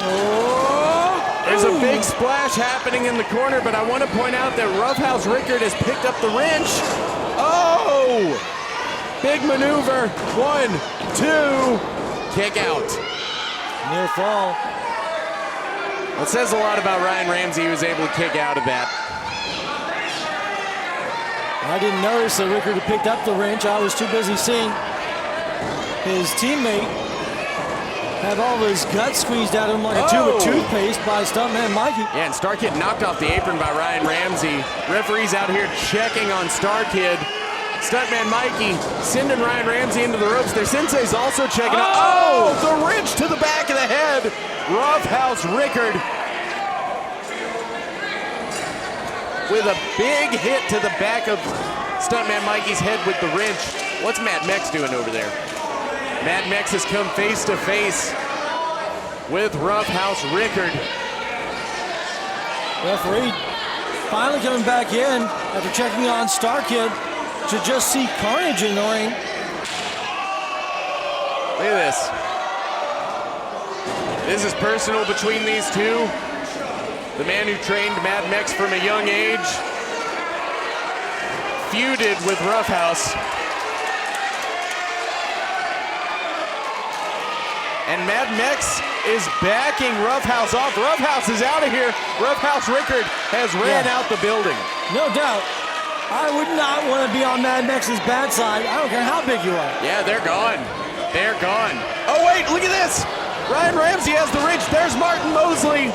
Oh. There's a big splash happening in the corner, but I want to point out that Roughhouse Rickard has picked up the wrench. Oh! Big maneuver. 1, 2. Kick out. Near fall. That says a lot about Ryan Ramsey. He was able to kick out of that. I didn't notice that Rickard had picked up the wrench. I was too busy seeing his teammate have all of his guts squeezed out of him like a tube of toothpaste by Stuntman Mikey. Yeah, and Star Kid knocked off the apron by Ryan Ramsey. Referees out here checking on Star Kid. Stuntman Mikey sending Ryan Ramsey into the ropes. Their sensei's also checking out. Oh, the wrench to the back of the head. Roughhouse Rickard with a big hit to the back of Stuntman Mikey's head with the wrench. What's Mad Mex doing over there? Mad Mex has come face to face with Roughhouse Rickard. Referee finally coming back in after checking on Star Kid to just see carnage in the ring. Look at this. This is personal between these two. The man who trained Mad Mex from a young age feuded with Roughhouse. And Mad Mex is backing Roughhouse off. Roughhouse is out of here. Roughhouse Rickard has ran out the building. No doubt. I would not want to be on Mad Mex's bad side. I don't care how big you are. Yeah, they're gone. They're gone. Oh, wait, look at this. Ryan Ramsey has the wrench. There's Martin Mosley.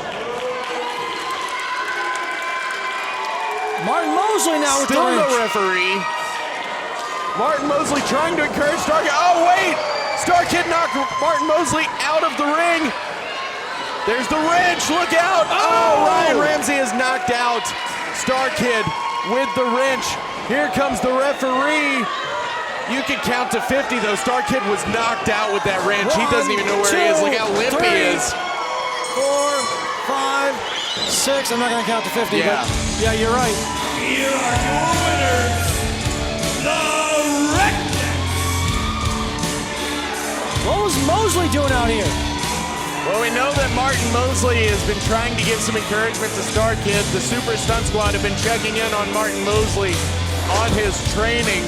Martin Mosley now with Still the no wrench. referee. Martin Mosley trying to encourage Star Kid. Oh, wait. Star Kid knocked Martin Mosley out of the ring. There's the wrench. Look out. Oh, Ryan Ramsey is knocked out. Star Kid with the wrench. Here comes the referee. You can count to 50, though. Star Kid was knocked out with that wrench. He doesn't even know where he is. Look how limp he is. 4, 5, 6. I'm not going to count to 50, Yeah. but yeah, you're right. Here are your winners, the Rednecks. What was Mosley doing out here? Well, we know that Martin Mosley has been trying to give some encouragement to Star Kid. The Super Stunt Squad have been checking in on Martin Mosley on his training,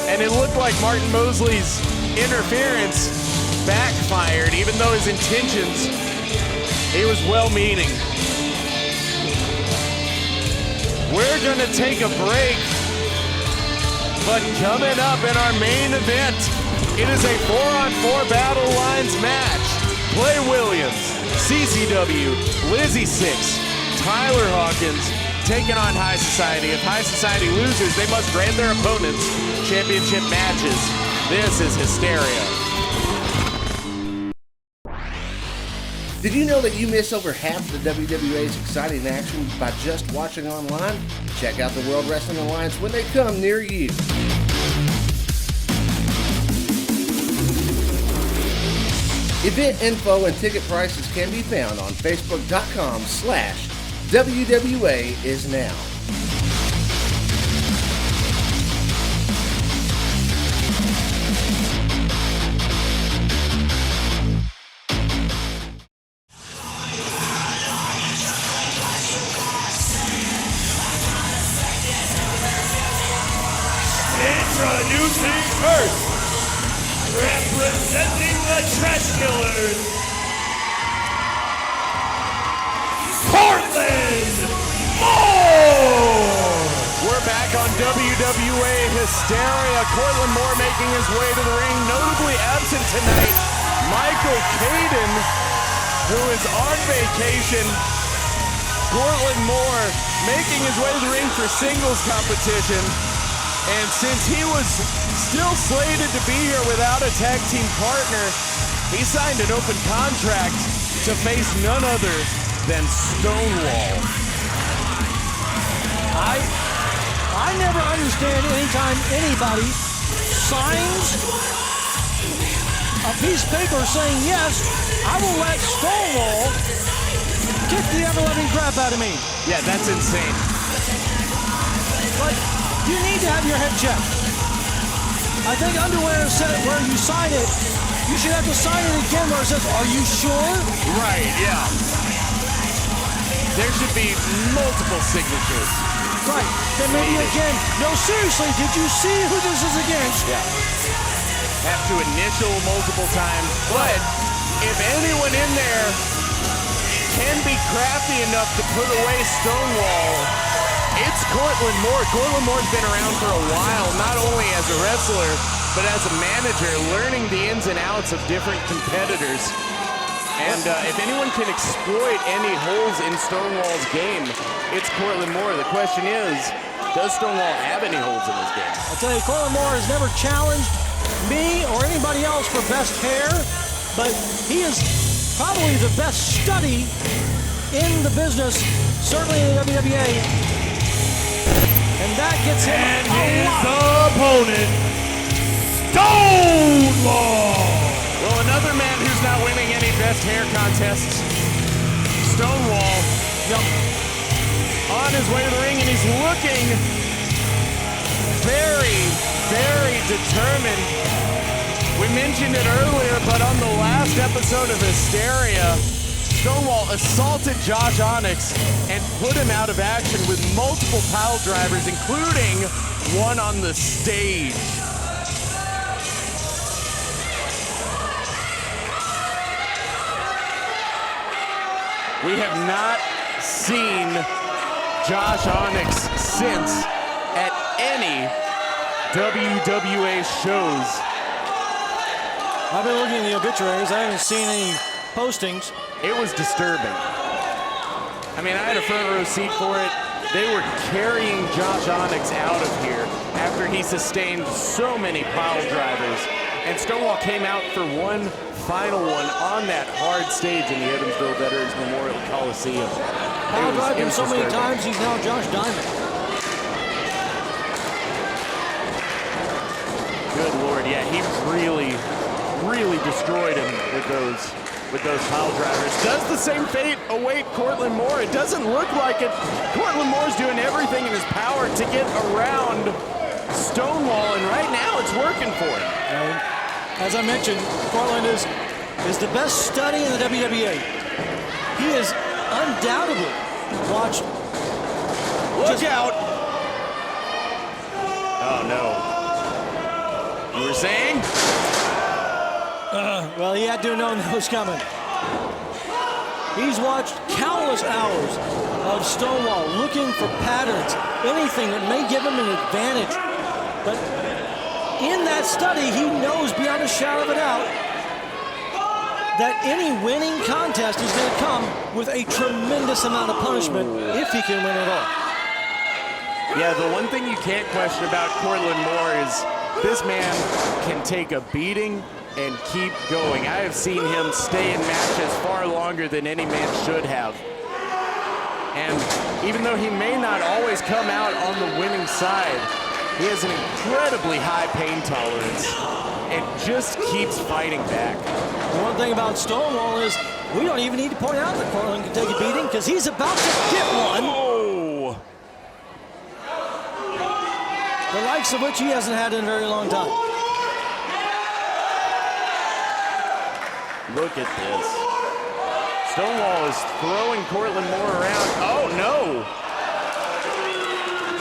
and it looked like Martin Mosley's interference backfired, even though his intentions, he was well-meaning. We're gonna take a break, but coming up in our main event, it is a 4-on-4 Battle Lines match. Clay Williams, CCW, Lizzy Sixx, Tyler Hawkins, taking on High Society. If High Society loses, they must grant their opponents championship matches. This is Hysteria. Did you know that you miss over half the WWA's exciting action by just watching online? Check out the World Wrestling Alliance when they come near you. Event info and ticket prices can be found on facebook.com/WWAISNOW. Introducing first, representing the Trash Killers, Cortland Moore! We're back on WWA Hysteria. Cortland Moore making his way to the ring. Notably absent tonight, Michael Caden, who is on vacation. Cortland Moore making his way to the ring for singles competition. And since he was still slated to be here without a tag team partner, he signed an open contract to face none other than Stonewall. I never understand anytime anybody signs a piece of paper saying, yes, I will let Stonewall kick the ever-loving crap out of me. Yeah, that's insane. But you need to have your head checked. I think underwear said where you sign it, you should have to sign it again where it says, are you sure? Right, yeah. There should be multiple signatures. Right. Then maybe again, no, seriously, did you see who this is against? Yeah. Have to initial multiple times. But if anyone in there can be crafty enough to put away Stonewall, it's Cortland Moore. Cortland Moore's been around for a while, not only as a wrestler, but as a manager, learning the ins and outs of different competitors. And if anyone can exploit any holes in Stonewall's game, it's Cortland Moore. The question is, does Stonewall have any holes in his game? I'll tell you, Cortland Moore has never challenged me or anybody else for best hair, but he is probably the best study in the business, certainly in the WWA. And that gets him And a his lot. opponent, Stonewall! Well, another man who's not winning any best hair contests, Stonewall, on his way to the ring, and he's looking very, very determined. We mentioned it earlier, but on the last episode of Hysteria, Stonewall assaulted Josh Onyx and put him out of action with multiple pile drivers, including one on the stage. We have not seen Josh Onyx since at any WWA shows. I've been looking at the obituaries. I haven't seen any postings. It was disturbing. I mean, I had a front row seat for it. They were carrying Josh Onyx out of here after he sustained so many pile drivers. And Stonewall came out for one final one on that hard stage in the Owensboro Veterans Memorial Coliseum. Pile drive him so many times, he's now Josh Diamond. Good Lord, yeah, he really, really destroyed him with those pile drivers. Does the same fate await Cortland Moore? It doesn't look like it. Cortland Moore's doing everything in his power to get around Stonewall, and right now it's working for him. As I mentioned, Cortland is the best study in the WWA. He is undoubtedly watched. Look out! Oh no. You were saying? Well, he had to have known that was coming. He's watched countless hours of Stonewall looking for patterns, anything that may give him an advantage. But in that study, he knows beyond a shadow of a doubt that any winning contest is going to come with a tremendous amount of punishment if he can win at all. Yeah, the one thing you can't question about Cortland Moore is this man can take a beating and keep going. I have seen him stay in matches far longer than any man should have. And even though he may not always come out on the winning side, he has an incredibly high pain tolerance. and just keeps fighting back. The one thing about Stonewall is we don't even need to point out that Cortland can take a beating because he's about to get one. Oh! The likes of which he hasn't had in a very long time. Look at this. Stonewall is throwing Cortland Moore around. Oh, no!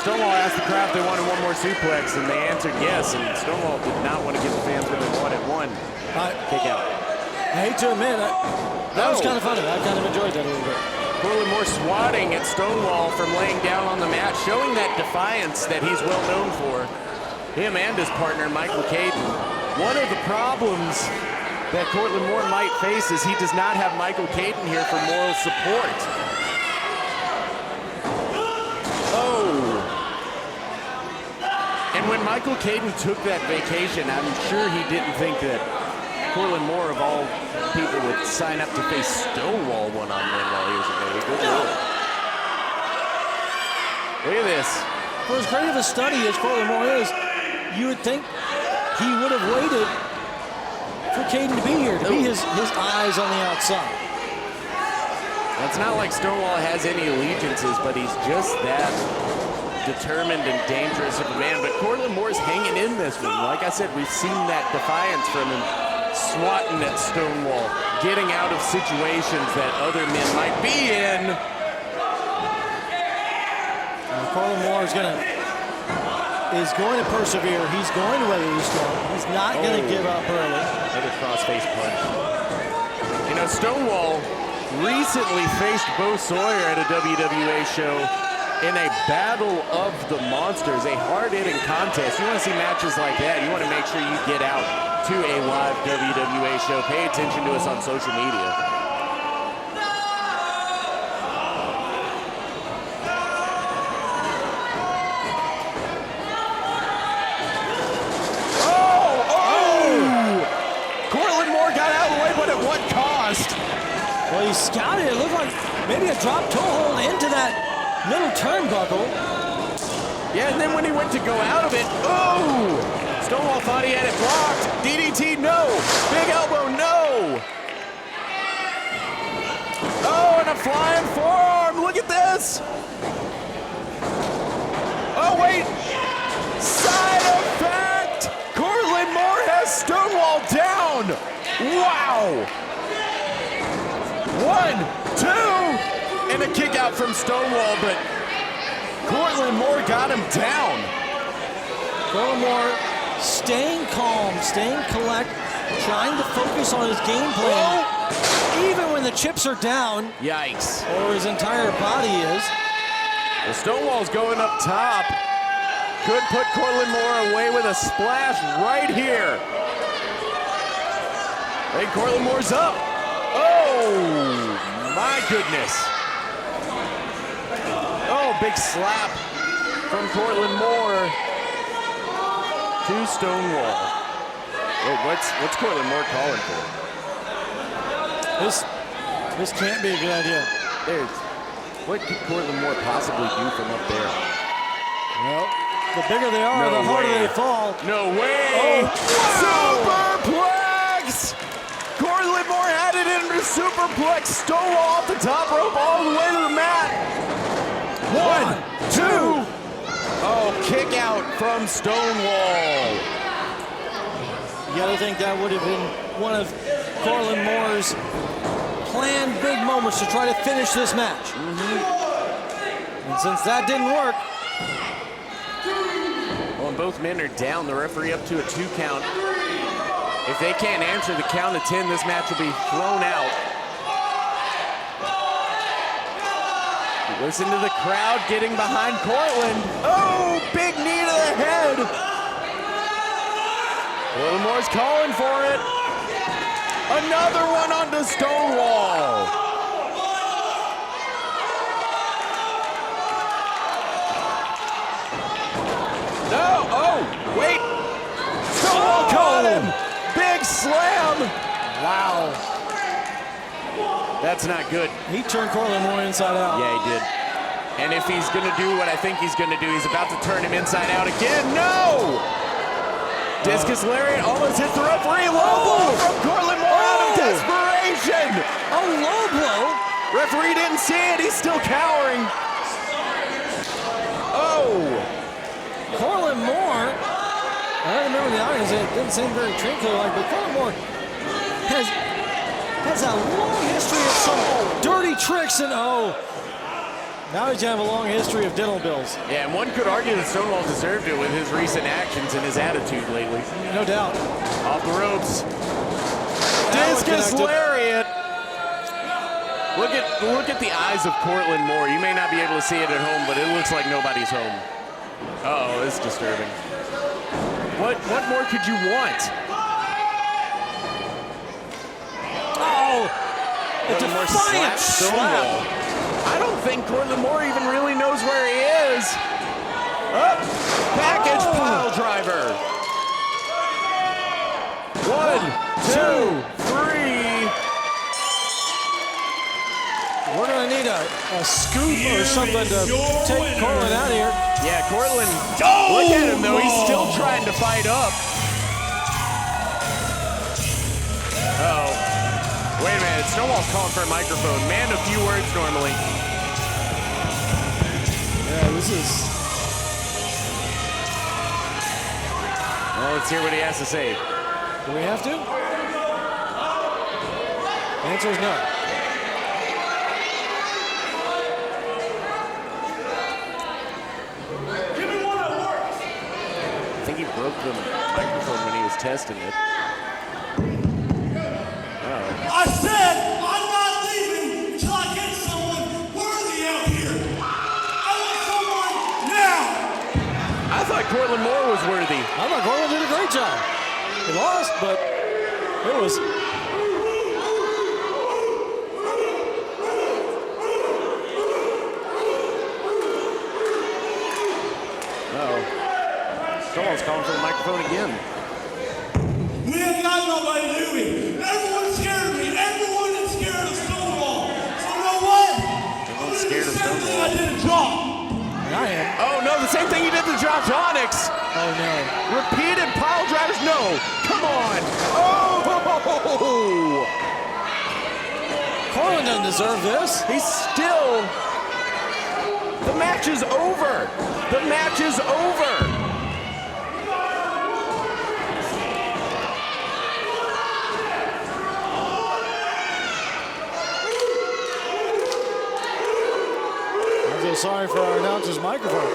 Stonewall asked the crowd if they wanted one more suplex, and they answered yes, and Stonewall did not want to give the fans what they wanted. One kick out. I hate to admit it. That was kind of funny. I kind of enjoyed that a little bit. Cortland Moore swatting at Stonewall from laying down on the mat, showing that defiance that he's well known for. Him and his partner, Michael Caden. One of the problems that Cortland Moore might face is he does not have Michael Caden here for moral support. Oh. And when Michael Caden took that vacation, I'm sure he didn't think that Cortland Moore, of all people, would sign up to face Stonewall one-on-one while he was away. Good Lord. Look at this. For as great of a study as Cortland Moore is, you would think he would have waited for Caden to be here, to be his eyes on the outside. It's not like Stonewall has any allegiances, but he's just that determined and dangerous of a man. But Cortland Moore's hanging in this one. Like I said, we've seen that defiance from him, swatting at Stonewall, getting out of situations that other men might be in. Cortland Moore is going to persevere. He's going to weather the storm. He's not going to give up early. Another cross-face punch. You know, Stonewall recently faced Bo Sawyer at a WWA show in a battle of the monsters, a hard-hitting contest. You want to see matches like that, you want to make sure you get out to a live WWA show. Pay attention to us on social media. Well, he scouted. It looked like maybe a drop toe hold into that middle turnbuckle. Yeah, and then when he went to go out of it, Stonewall thought he had it blocked. DDT, no. Big elbow, no. Oh, and a flying forearm. Look at this. Oh, wait. Side effect. Cortland Moore has Stonewall down. Wow. 1, 2, and a kick out from Stonewall, but Cortland Moore got him down. Cortland Moore staying calm, staying collect, trying to focus on his game plan. Even when the chips are down. Yikes. Or his entire body is. Well, Stonewall's going up top. Could put Cortland Moore away with a splash right here. Hey, Cortland Moore's up. Oh, my goodness. Oh, big slap from Cortland Moore to Stonewall. Wait, what's Cortland Moore calling for? This can't be a good idea. What could Cortland Moore possibly do from up there? Well, the bigger they are, the harder they fall. No way! Oh, superplex! Cortland Moore had it into superplex. Stonewall off the top rope all the way to the mat. 1, 2. Oh, kick out from Stonewall. You gotta think that would have been one of Cortland Moore's planned big moments to try to finish this match. And since that didn't work. Well, and both men are down. The referee up to a 2 count. If they can't answer the count of 10, this match will be thrown out. Listen to the crowd getting behind Cortland. Oh, big knee to the head. Cortland Moore's calling for it. Another one onto Stonewall. No, oh, wait. Stonewall caught him. Big slam! Wow. That's not good. He turned Cortland Moore inside out. Yeah, he did. And if he's going to do what I think he's going to do, he's about to turn him inside out again. No! Discus lariat almost hits the referee. Low blow from Cortland Moore out of desperation. A low blow. Referee didn't see it. He's still cowering. Oh. Cortland Moore. I remember the audience. It didn't seem very tranquil-like, but Cortland Moore has a long history of some dirty tricks, and now he's gonna have a long history of dental bills. Yeah, and one could argue that Stonewall deserved it with his recent actions and his attitude lately. No doubt. Off the ropes. Discus lariat. Look at the eyes of Cortland Moore. You may not be able to see it at home, but it looks like nobody's home. Uh-oh, it's disturbing. What more could you want? Oh, a defiant Stonewall. I don't think Cortland Moore even really knows where he is. Up, package pile driver. 1, 2, 3. We're gonna need a scoop or something to take Cortland out of here. Yeah, Cortland, look at him though, he's still trying to fight up. Uh-oh. Wait a minute, Stonewall's calling for a microphone. Man, a few words normally. Yeah, this is... Well, let's hear what he has to say. Do we have to? The answer is no. I think he broke the microphone when he was testing it. I said I'm not leaving until I get someone worthy out here. I want someone now. I thought Cortland Moore was worthy. I thought Cortland did a great job. He lost, but it was... Stonewall's calling for the microphone again. We ain't got nobody to do it. Everyone's scared of me. Everyone is scared of Stonewall. So you know what? Everyone's scared of Stonewall. I did a job. I am. Oh no, the same thing you did to Josh Onyx. Oh no. Repeated pile drivers, no. Come on. Oh! Cortland doesn't deserve this. He's still... The match is over. The match is over. Sorry for our announcer's microphone.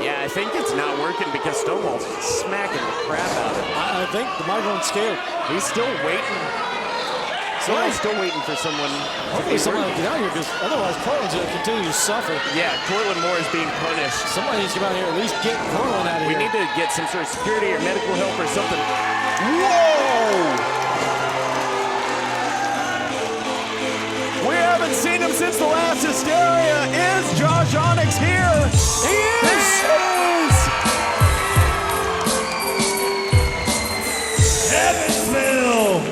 Yeah, I think it's not working because Stonewall's smacking the crap out of it. I think the microphone's scared. He's still waiting. Stonewall's still waiting for someone. Hopefully someone will get out here because otherwise Cortland's going to continue to suffer. Yeah, Cortland Moore is being punished. Somebody needs to come out here and at least get Cortland out of here. We need to get some sort of security or medical help or something. Whoa! We haven't seen him since the last Hysteria. Is Josh Onyx here? He is! Evansville,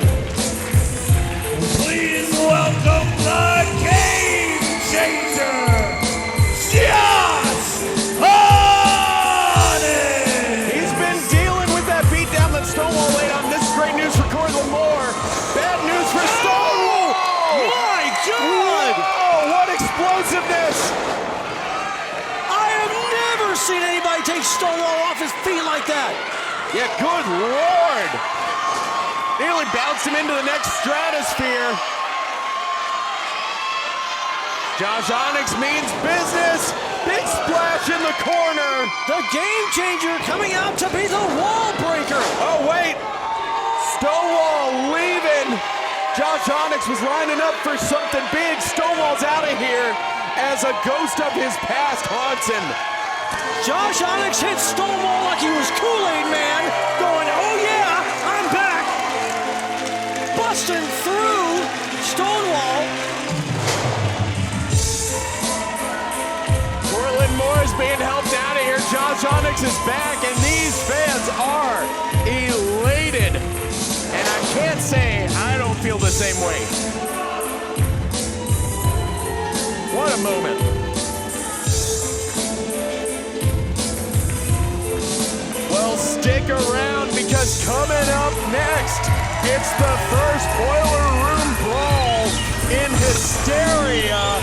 please welcome the game changer, Josh Onyx. He's been dealing with that beatdown that Stonewall laid on. This is great news for Cortland Moore. Bad news for Stonewall. My God! Oh, what explosiveness! I have never seen anybody take Stonewall off his feet like that. Yeah, good Lord! Nearly bounced him into the next stratosphere. Josh Onyx means business. Big splash in the corner. The game changer coming out to be the wall breaker. Oh, wait. Stonewall leaving. Josh Onyx was lining up for something big. Stonewall's out of here as a ghost of his past haunts him. Josh Onyx hit Stonewall like he was Kool-Aid Man, going, oh yeah, I'm back. Busting through Stonewall. Cortland Moore is being helped out of here. Josh Onyx is back, and these fans are elated. And I can't say I don't feel the same way. What a moment. Well, stick around because coming up next, it's the first Boiler Room Brawl in Hysteria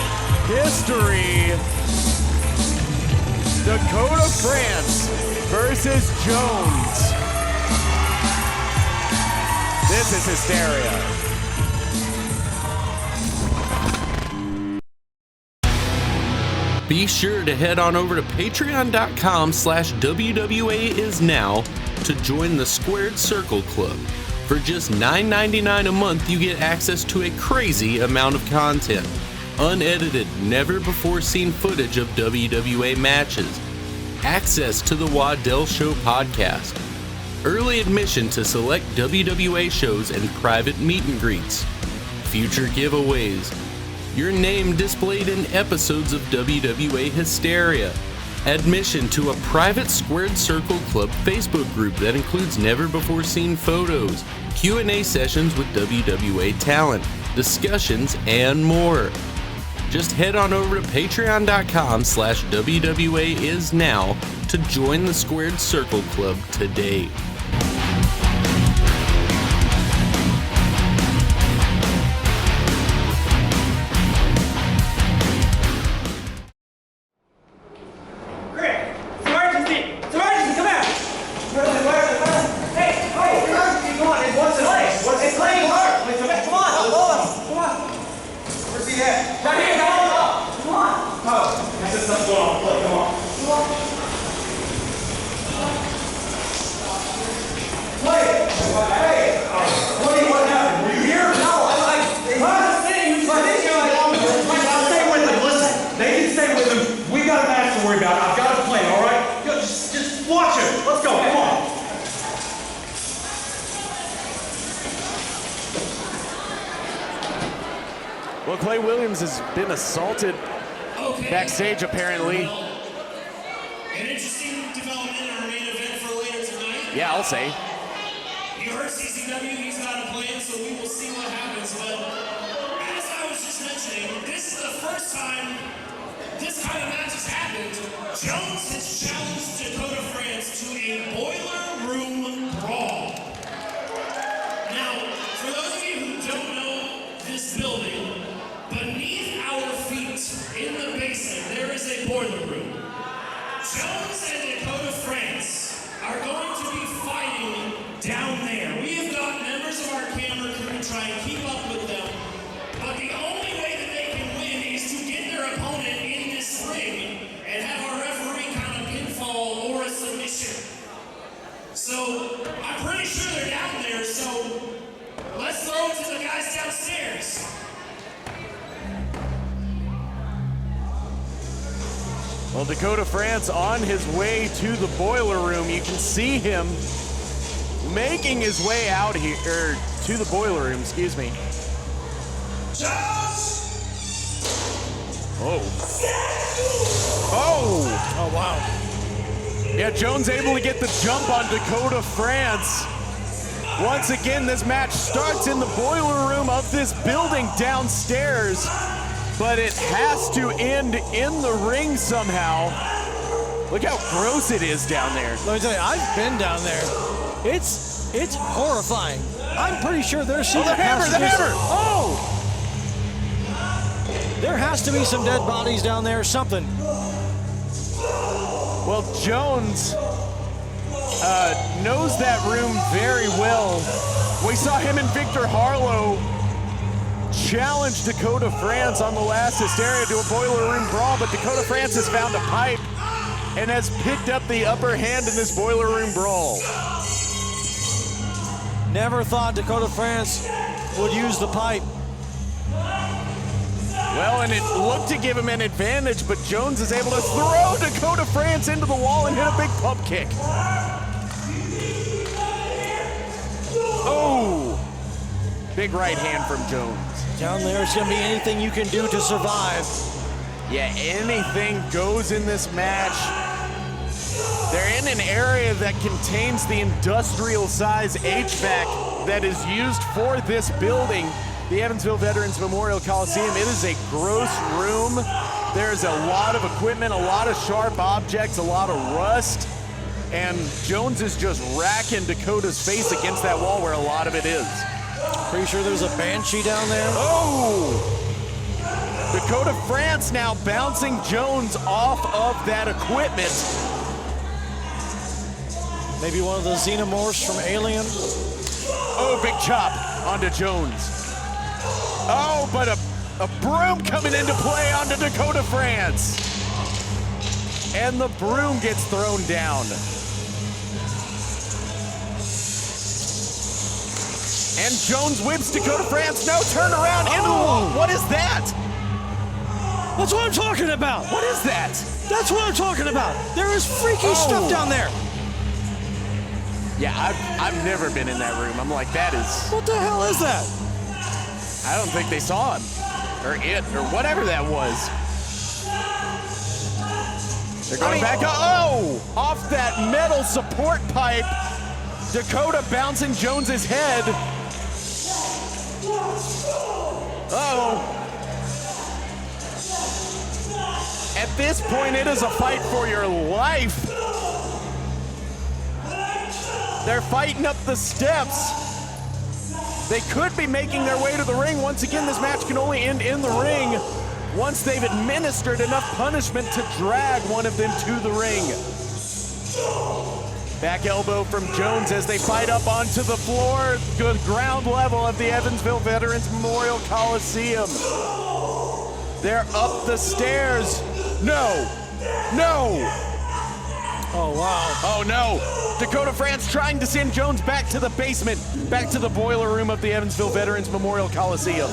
history. Dakota France versus Jones. This is Hysteria. Be sure to head on over to patreon.com/WWAISNOW to join the Squared Circle Club. For just $9.99 a month, you get access to a crazy amount of content. Unedited, never-before-seen footage of WWA matches. Access to the Waddell Show podcast. Early admission to select WWA shows and private meet and greets. Future giveaways. Your name displayed in episodes of WWA Hysteria. Admission to a private Squared Circle Club Facebook group that includes never-before-seen photos, Q&A sessions with WWA talent, discussions, and more. Just head on over to patreon.com/WWAISNOW to join the Squared Circle Club today. Well, Clay Williams has been assaulted backstage, apparently. An interesting development in our main event for later tonight. Yeah, I'll say. You heard CCW, he's got a plan, so we will see what happens. But as I was just mentioning, this is the first time this kind of match has happened. Jones has challenged Dakota France to a Boiler Room Brawl. Now, for those of you who don't know this building, beneath our feet in the basement, there is a boiler room. Jones and Dakota France are going to be fighting down there. We have got members of our camera crew to try and keep up with them, but the only way that they can win is to get their opponent in this ring and have our referee kind of pinfall or a submission. So I'm pretty sure they're down there, so let's throw it to the guys downstairs. Well, Dakota France on his way to the boiler room. You can see him making his way out here, or to the boiler room, excuse me. Oh. Oh! Oh, wow. Yeah, Jones able to get the jump on Dakota France. Once again, this match starts in the boiler room of this building downstairs, but it has to end in the ring somehow. Look how gross it is down there. Let me tell you, I've been down there. It's horrifying. I'm pretty sure there's secret passages. The hammer! Oh! There has to be some dead bodies down there, something. Well, Jones knows that room very well. We saw him and Victor Harlow challenge Dakota France on the last Hysteria to a boiler room brawl, but Dakota France has found a pipe and has picked up the upper hand in this boiler room brawl. Never thought Dakota France would use the pipe. Well, and it looked to give him an advantage, but Jones is able to throw Dakota France into the wall and hit a big pump kick. Oh! Big right hand from Jones. Down there, it's going to be anything you can do to survive. Yeah, anything goes in this match. They're in an area that contains the industrial-size HVAC that is used for this building, the Evansville Veterans Memorial Coliseum. It is a gross room. There's a lot of equipment, a lot of sharp objects, a lot of rust. And Jones is just racking Dakota's face against that wall where a lot of it is. Pretty sure there's a Banshee down there. Oh! Dakota France now bouncing Jones off of that equipment. Maybe one of the xenomorphs from Alien. Oh, big chop onto Jones. Oh, but a broom coming into play onto Dakota France. And the broom gets thrown down. And Jones whips Dakota France. No, turn around into the wall. What is that? That's what I'm talking about. What is that? That's what I'm talking about. There is freaky stuff down there. Yeah, I've never been in that room. I'm like, that is... What the hell is that? I don't think they saw him. Or it, or whatever that was. They're going back up. Oh! Off that metal support pipe. Dakota bouncing Jones's head. Uh-oh. At this point, it is a fight for your life. They're fighting up the steps. They could be making their way to the ring. Once again, this match can only end in the ring once they've administered enough punishment to drag one of them to the ring. Back elbow from Jones as they fight up onto the floor, good ground level of the Evansville Veterans Memorial Coliseum. They're up the stairs. No, no. Oh, wow. Oh, no. Dakota France trying to send Jones back to the basement, back to the boiler room of the Evansville Veterans Memorial Coliseum.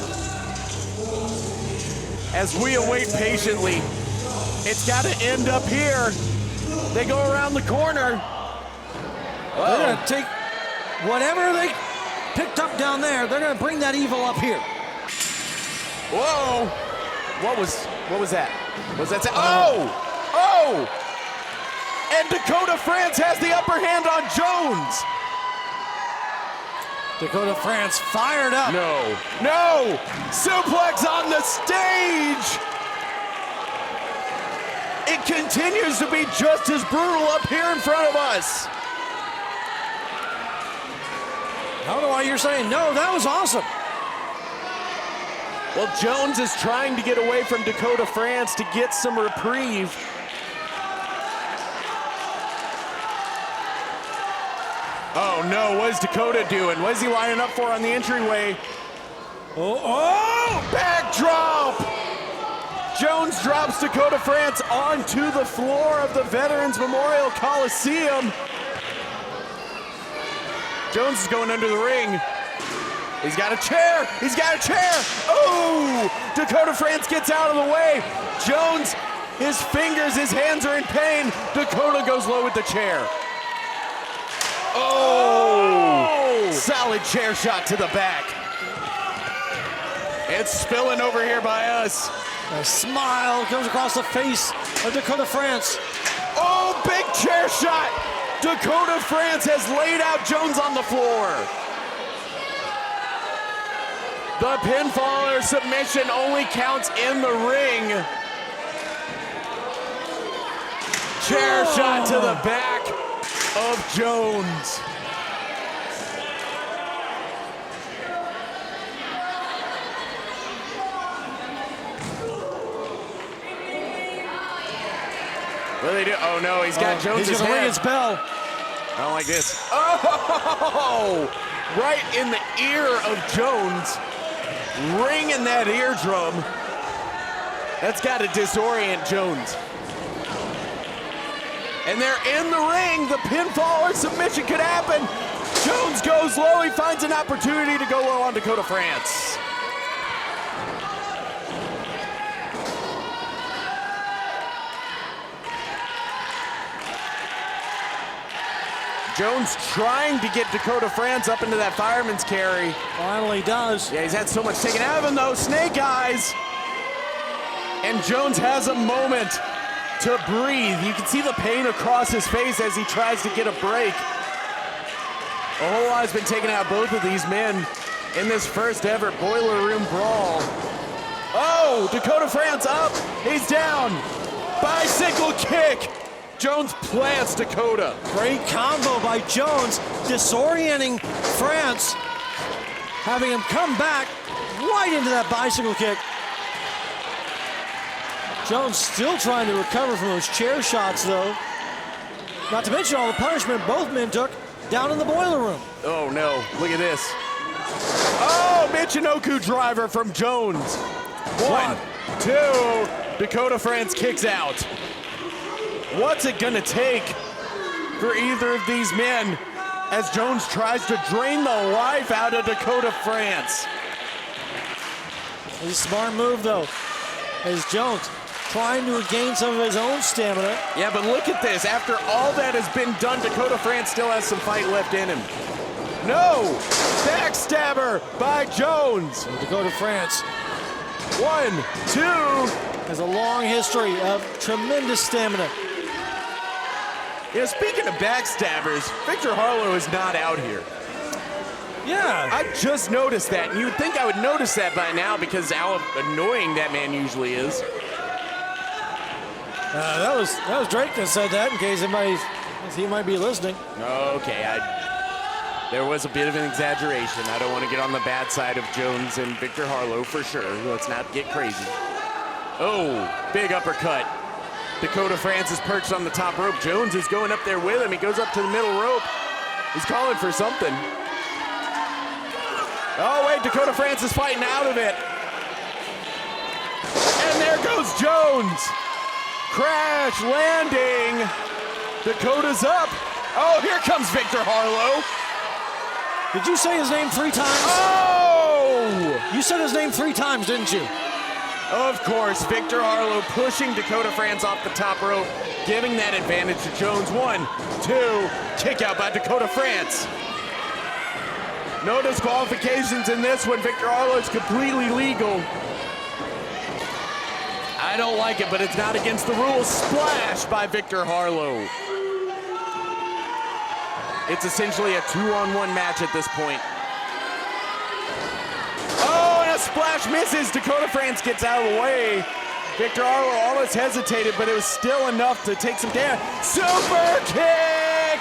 As we await patiently, it's got to end up here. They go around the corner. They're going to take whatever they picked up down there, they're going to bring that evil up here. Whoa. What was that? Was that? Oh! Oh! And Dakota France has the upper hand on Jones. Dakota France fired up. No, no! Suplex on the stage! It continues to be just as brutal up here in front of us. I don't know why you're saying no. That was awesome. Well, Jones is trying to get away from Dakota France to get some reprieve. Oh no, what is Dakota doing? What is he lining up for on the entryway? Oh, backdrop! Jones drops Dakota France onto the floor of the Veterans Memorial Coliseum. Jones is going under the ring. He's got a chair, he's got a chair! Oh! Dakota France gets out of the way. Jones, his fingers, his hands are in pain. Dakota goes low with the chair. Oh! Solid chair shot to the back. It's spilling over here by us. A smile comes across the face of Dakota France. Oh, big chair shot! Dakota France has laid out Jones on the floor. The pinfall or submission only counts in the ring. Chair shot to the back of Jones. What do they do? Oh no, he's got Jones' He's gonna head. ring his bell. I don't like this. Oh! Right in the ear of Jones. Ringing that eardrum. That's got to disorient Jones. And they're in the ring. The pinfall or submission could happen. Jones goes low. He finds an opportunity to go low on Dakota France. Jones trying to get Dakota France up into that fireman's carry. Finally does. Yeah, he's had so much taken out of him though. Snake eyes. And Jones has a moment to breathe. You can see the pain across his face as he tries to get a break. A whole lot has been taken out of both of these men in this first ever Boiler Room Brawl. Oh, Dakota France up. He's down. Bicycle kick. Jones plants Dakota. Great combo by Jones, disorienting France, having him come back right into that bicycle kick. Jones still trying to recover from those chair shots, though. Not to mention all the punishment both men took down in the boiler room. Oh no, look at this. Oh, Michinoku driver from Jones. 1, 2, Dakota France kicks out. What's it gonna take for either of these men as Jones tries to drain the life out of Dakota France? It's a smart move, though, as Jones trying to regain some of his own stamina. Yeah, but look at this. After all that has been done, Dakota France still has some fight left in him. No! Backstabber by Jones. So Dakota France 1, 2. has a long history of tremendous stamina. Yeah, speaking of backstabbers, Victor Harlow is not out here. Yeah. I just noticed that, and you would think I would notice that by now because how annoying that man usually is. That was Drake that said that in case he might be listening. Okay, there was a bit of an exaggeration. I don't want to get on the bad side of Jones and Victor Harlow for sure. Let's not get crazy. Oh, big uppercut. Dakota France is perched on the top rope. Jones is going up there with him. He goes up to the middle rope. He's calling for something. Oh, wait, Dakota France is fighting out of it. And there goes Jones. Crash landing. Dakota's up. Oh, here comes Victor Harlow. Did you say his name 3 times? Oh! You said his name 3 times, didn't you? Of course, Victor Harlow pushing Dakota France off the top rope, giving that advantage to Jones. 1, 2, kick out by Dakota France. No disqualifications in this one. Victor Harlow's completely legal. I don't like it, but it's not against the rules. Splash by Victor Harlow. It's essentially a 2-on-1 match at this point. Oh, and a splash misses. Dakota France gets out of the way. Victor Harlow almost hesitated, but it was still enough to take some damage. Super kick!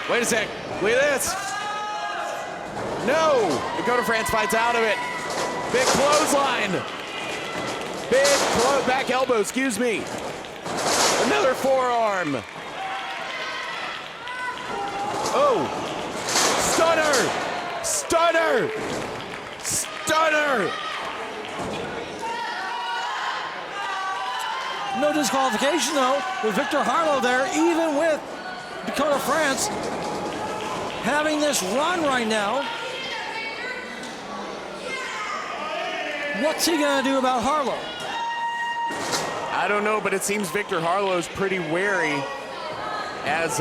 Wait a sec. Look at this. No! Dakota France fights out of it. Big clothesline. Back elbow, excuse me. Another forearm. Oh! Stunner! Stunner! Stunner! No disqualification, though, with Victor Harlow there, even with Dakota France having this run right now. What's he gonna do about Harlow? I don't know, but it seems Victor Harlow's pretty wary as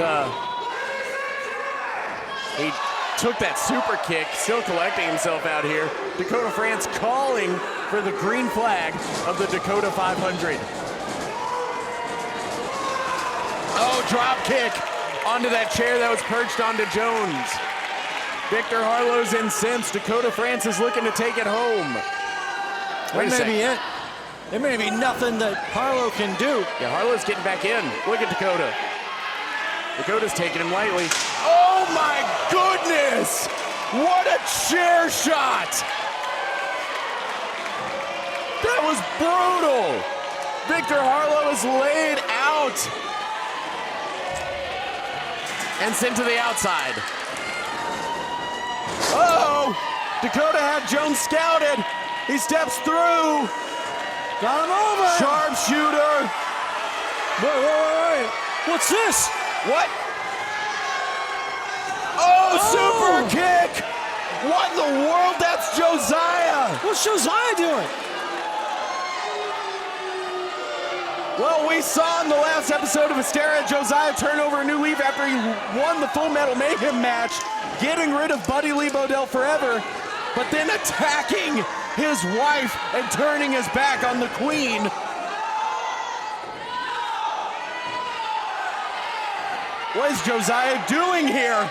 he took that super kick, still collecting himself out here. Dakota France calling for the green flag of the Dakota 500. Oh, drop kick onto that chair that was perched onto Jones. Victor Harlow's incensed. Dakota France is looking to take it home. That may be it. There may be nothing that Harlow can do. Yeah, Harlow's getting back in. Look at Dakota. Dakota's taking him lightly. Oh my goodness! What a chair shot! That was brutal! Victor Harlow is laid out and sent to the outside. Oh! Dakota had Jones scouted. He steps through. Got him over. Sharpshooter. Wait. What's this? What? Oh, super kick! What in the world? That's Josiah! What's Josiah doing? Well, we saw in the last episode of Hysteria, Josiah turn over a new leaf after he won the Full Metal Mayhem match, getting rid of Buddy Lee Bodell forever, but then attacking his wife and turning his back on the queen. What is Josiah doing here?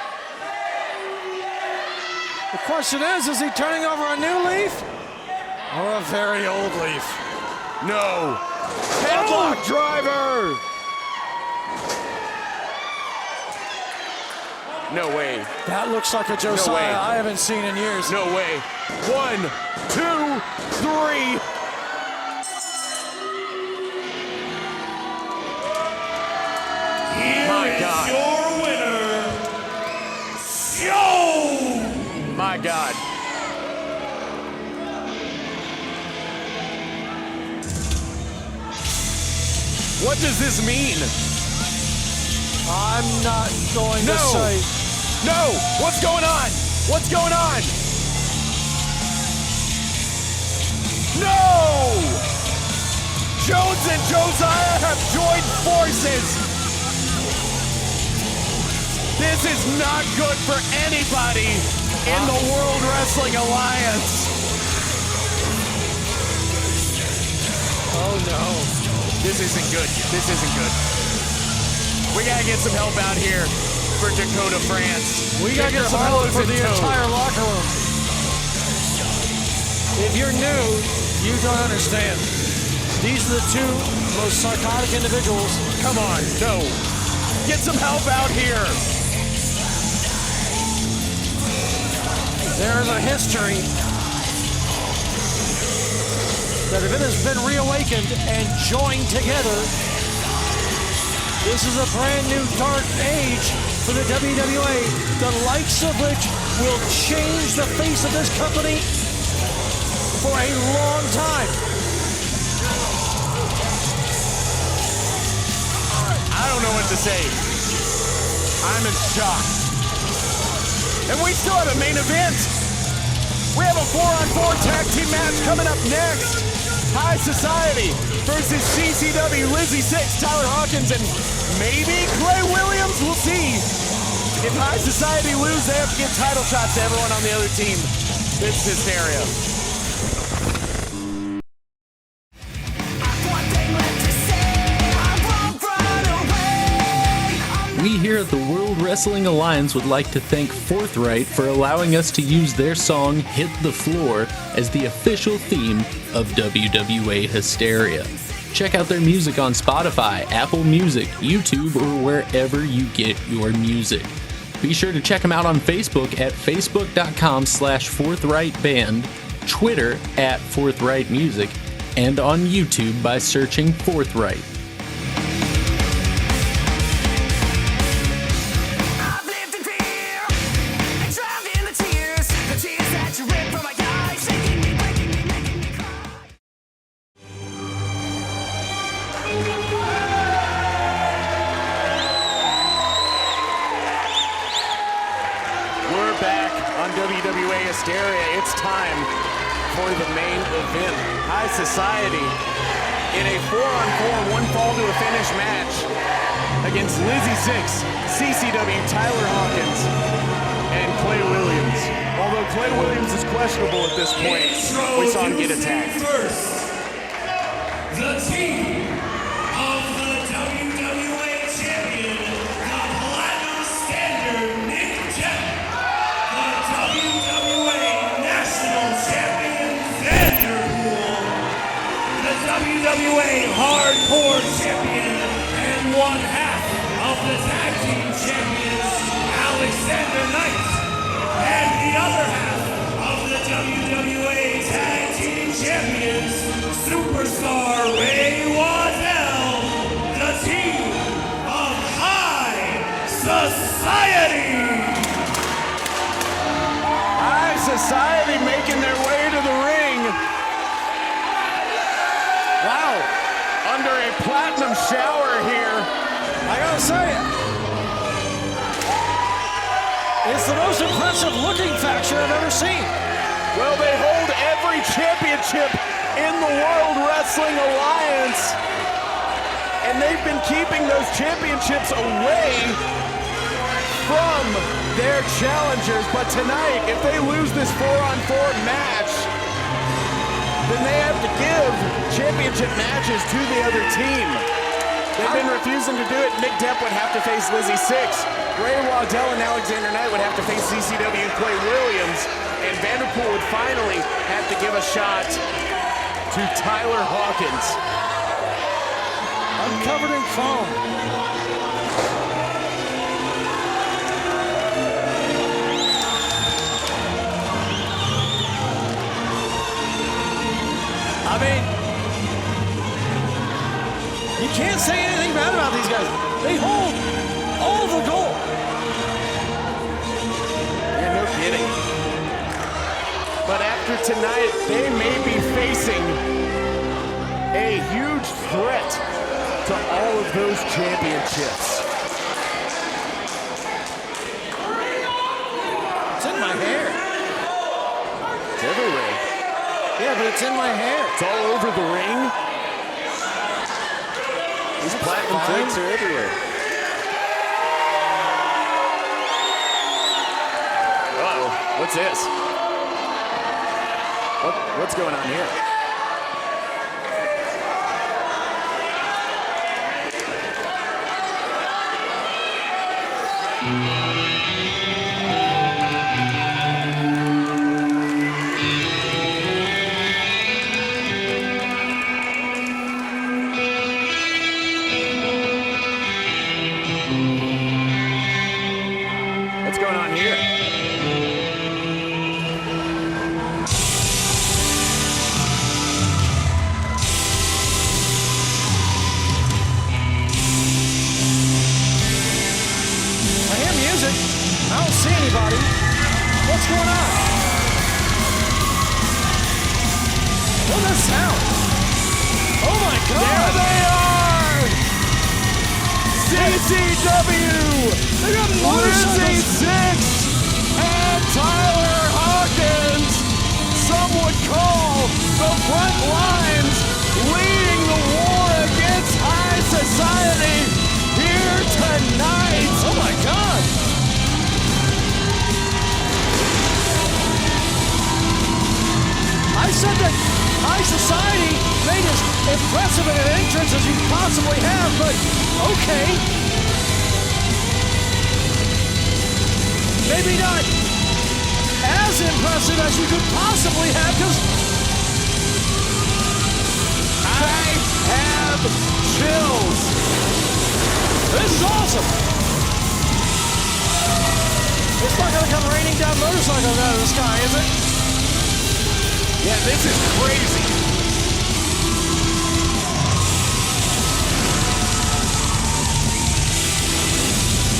The question is he turning over a new leaf or a very old leaf? No. Headlock driver. No way. That looks like a Josiah way. I haven't seen in years. No way. 1, 2, 3. My God. Your winner, Joe. My God. What does this mean? I'm not going to No. say. No! What's going on? What's going on? No! Jones and Josiah have joined forces. This is not good for anybody in the World Wrestling Alliance. Oh no. This isn't good. This isn't good. We gotta get some help out here for Dakota France. We gotta get some help for the entire locker room. If you're new, you don't understand. These are the two most psychotic individuals. Come on, no. Get some help out here. There's a history that if it has been reawakened and joined together, this is a brand new dark age for the WWA, the likes of which will change the face of this company for a long time. I don't know what to say. I'm in shock. And we still have a main event. We have a 4-on-4 tag team match coming up next. High Society versus CCW, Lizzy Sixx, Tyler Hawkins, and maybe Clay Williams. We'll see. If High Society lose, they have to give title shots to everyone on the other team. This is Hysteria. We here at the World Wrestling Alliance would like to thank Forthright for allowing us to use their song Hit the Floor as the official theme of WWA Hysteria. Check out their music on Spotify, Apple Music, YouTube, or wherever you get your music. Be sure to check them out on Facebook at facebook.com/ForthrightBand, Twitter at Forthright Music, and on YouTube by searching Forthright. We're back on WWA Hysteria. It's time for the main event. High Society in a 4-on-4, one fall to a finish match against Lizzy Sixx, CCW, Tyler Hawkins, and Clay Williams. Although Clay Williams is questionable at this point, we saw him get attacked. First, the team of the WWA champion, the Platinum Standard, Nick Jeff, the WWA National Champion, Vanderpool, the WWA Hardcore Champion, and one half of the Tag Team Champions, Alexander Knight, and the other half of the WWA Tag Team Champions, Superstar Ray Waddell, the team of High Society. High Society making their way to the ring. Wow, under a platinum shower here. I gotta say, it's the most impressive looking faction I've ever seen. Well, they hold every championship in the World Wrestling Alliance, and they've been keeping those championships away from their challengers. But tonight, if they lose this 4-on-4 match, then they have to give championship matches to the other team. They've been refusing to do it. Nick Depp would have to face Lizzy Sixx. Ray Waddell and Alexander Knight would have to face CCW and Clay Williams. And Vanderpool would finally have to give a shot to Tyler Hawkins. I'm covered in foam. I mean, you can't say anything bad about these guys. They hold all the gold. Yeah, no kidding. But after tonight, they may be facing a huge threat to all of those championships. It's in my hair. It's everywhere. Yeah, but it's in my hair. It's all over the ring. These platinum flakes are everywhere. Uh-oh, what's this? What's going on here? What's going on here? I hear music. I don't see anybody. What's going on? What's that sound? Oh my God! There they are! CCW! They got Lizzy motorcycles. Sixx and Tyler Hawkins! Some would call the front lines leading the war against high society here tonight! Oh my God! I said that high society made as impressive an entrance as you possibly have, but okay. Maybe not as impressive as you could possibly have, because I have chills! this is awesome. It's not gonna come raining down motorcycles out of the sky, is it? Yeah, this is crazy.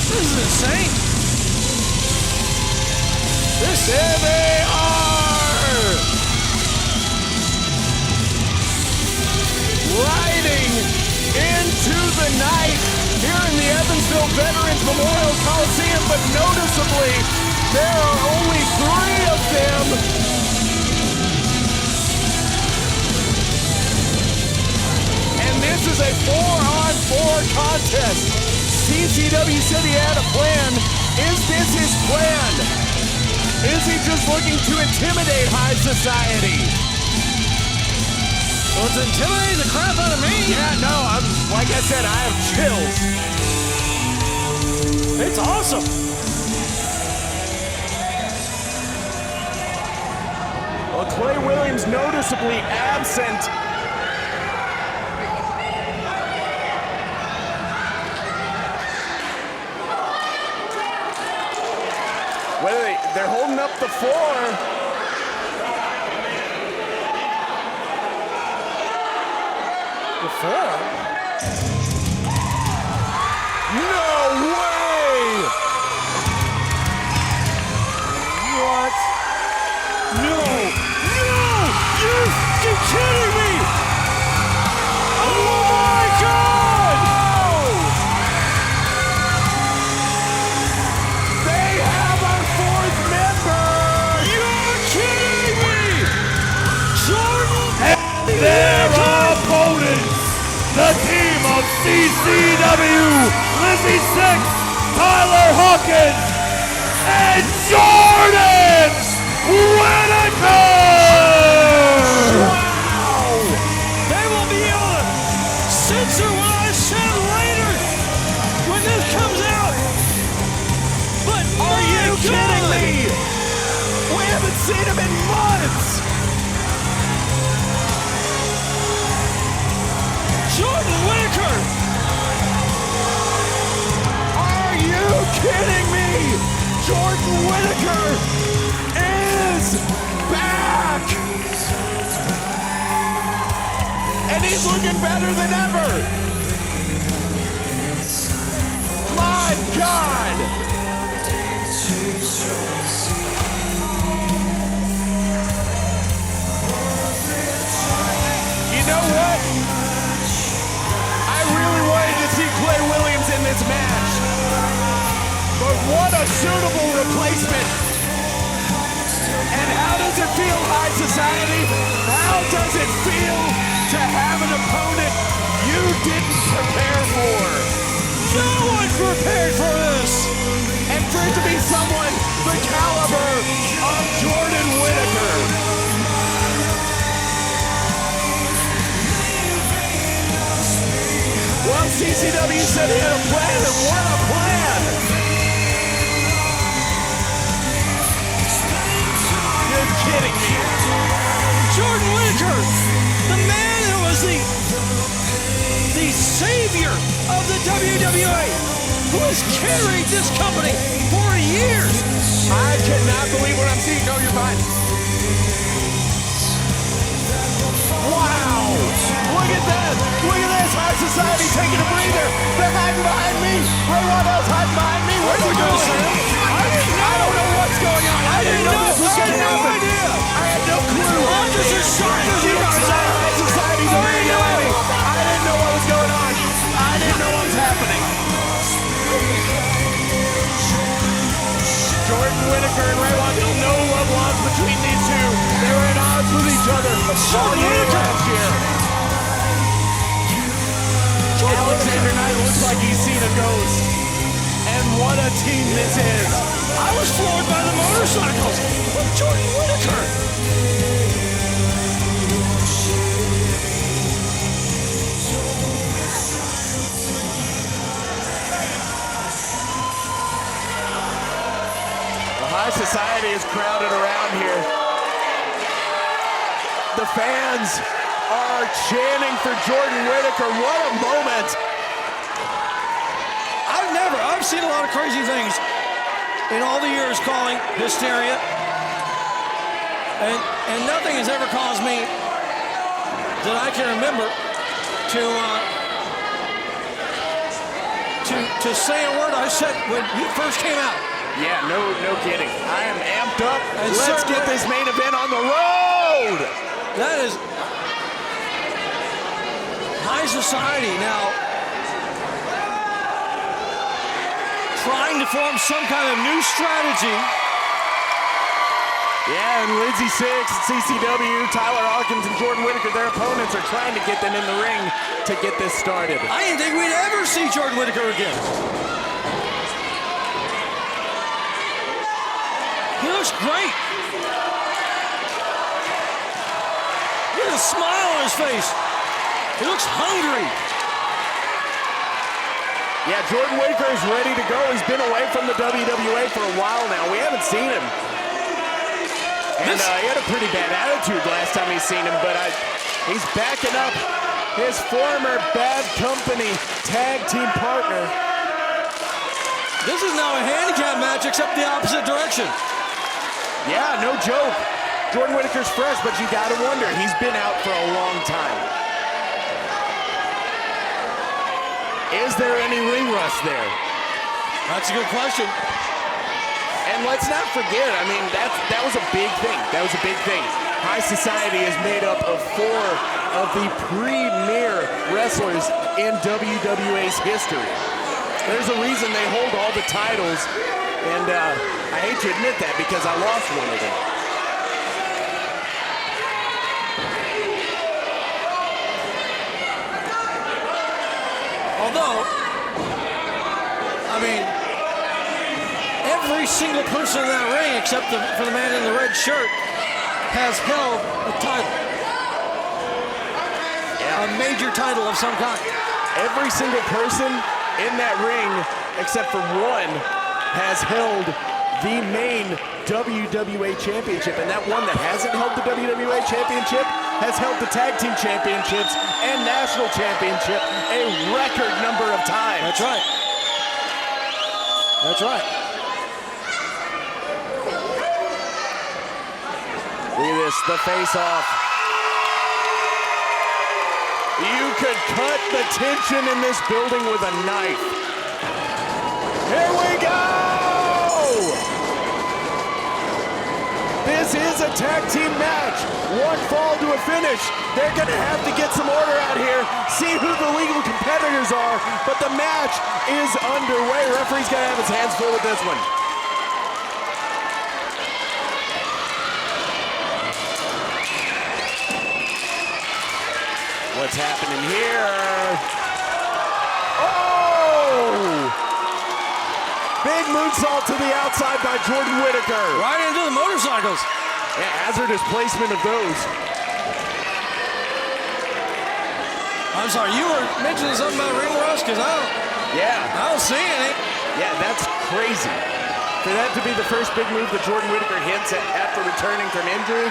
This is insane. There they are! Riding into the night here in the Evansville Veterans Memorial Coliseum, but noticeably, there are only 3 of them. And this is a 4-on-4 contest. CCW said he had a plan. Is this his plan? Is he just looking to intimidate high society? Well, it's intimidating the crap out of me. Yeah, no, like I said, I have chills. It's awesome. Well, Clay Williams noticeably absent. They're holding up the floor. The floor? No way! What? No! No! You're kidding me! Oh my God! They have our 4th member! You're kidding me! Jordan! And their opponents, the team of CCW, Lizzy Sixx, Tyler Hawkins, and Jordan Rednecks! Wow! They will be able to censor what I said later when this comes out. But Are you kidding me? We haven't seen him in months! Jordan Whittaker is back! And he's looking better than ever! My God! You know what? I really wanted to see Clay Williams in this match. But what a suitable replacement. And how does it feel, High Society? How does it feel to have an opponent you didn't prepare for? No one prepared for this. And for it to be someone the caliber of Jordan Whittaker. Well, CCW said he had a plan, and what a plan! You're kidding me. Jordan Whittaker, the man who was the savior of the WWA, who has carried this company for years. I cannot believe what I'm seeing. No, you're fine. Wow! Look at that! Look at this! High Society taking a breather! They're hiding behind me! Everyone else hiding behind me! Where's it going? I don't know what's going on! I didn't know this was going to happen! I had no clue! I'm just as shocked as you guys are! High Society's ready! I didn't know what was going on! I didn't know what was happening! Jordan Whittaker and Ray Wandell, no love lost between these two. They were at odds with each other all year last year. Alexander Knight looks like he's seen a ghost. And what a team this is. I was floored by the motorcycles of Jordan Whittaker. High Society is crowded around here. The fans are chanting for Jordan Whittaker. What a moment. I've seen a lot of crazy things in all the years calling Hysteria. And nothing has ever caused me that I can remember to say a word I said when he first came out. Yeah, no kidding. I am amped up. And let's get this main event on the road. That is High Society now trying to form some kind of new strategy. Yeah, and Lizzy Sixx, CCW, Tyler Hawkins, and Jordan Whittaker, their opponents are trying to get them in the ring to get this started. I didn't think we'd ever see Jordan Whittaker again. He looks great. Look at the smile on his face. He looks hungry. Yeah, Jordan Whittaker is ready to go. He's been away from the WWA for a while now. We haven't seen him. And he had a pretty bad attitude last time he's seen him, but he's backing up his former Bad Company tag team partner. This is now a handicap match except the opposite direction. Yeah, no joke. Jordan Whittaker's fresh, but you gotta wonder, he's been out for a long time. Is there any ring rust there? That's a good question. And let's not forget, I mean, that was a big thing. That was a big thing. High Society is made up of 4 of the premier wrestlers in WWA's history. There's a reason they hold all the titles, and I hate to admit that because I lost one of them. Although, I mean, every single person in that ring, except for the man in the red shirt, has held a title. Yeah. A major title of some kind. Every single person in that ring, except for one, has held the main WWA Championship. And that one that hasn't held the WWA Championship has held the Tag Team Championships and National Championship a record number of times. That's right. That's right. Look at this, the face-off. You could cut the tension in this building with a knife. Here we go! This is a tag team match. One fall to a finish. They're gonna have to get some order out here, see who the legal competitors are, but the match is underway. Referee's gonna have his hands full with this one. What's happening here? Oh! Big moonsault to the outside by Jordan Whittaker. Right into the motorcycles. Yeah, hazardous placement of those. I'm sorry, you were mentioning something about ring rust? Because I don't see any. Yeah, that's crazy. For that to be the first big move that Jordan Whittaker hits after returning from injury,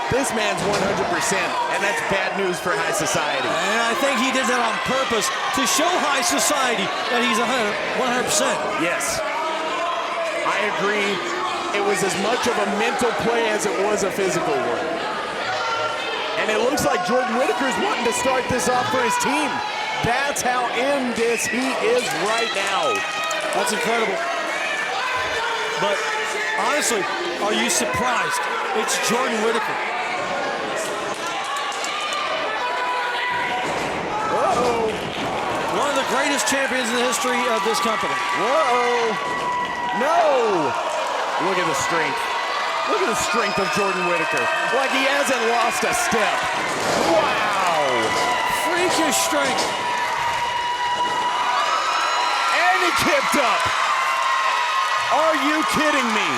this man's 100%, and that's bad news for high society. And I think he did that on purpose to show high society that he's 100%. Yes, I agree. It was as much of a mental play as it was a physical one. And it looks like Jordan Whittaker's wanting to start this off for his team. That's how in this he is right now. That's incredible. But honestly, are you surprised? It's Jordan Whittaker. Uh-oh. One of the greatest champions in the history of this company. Whoa. No. Look at the strength. Look at the strength of Jordan Whittaker. Like he hasn't lost a step. Wow. Freakish strength. And he kicked up. Are you kidding me?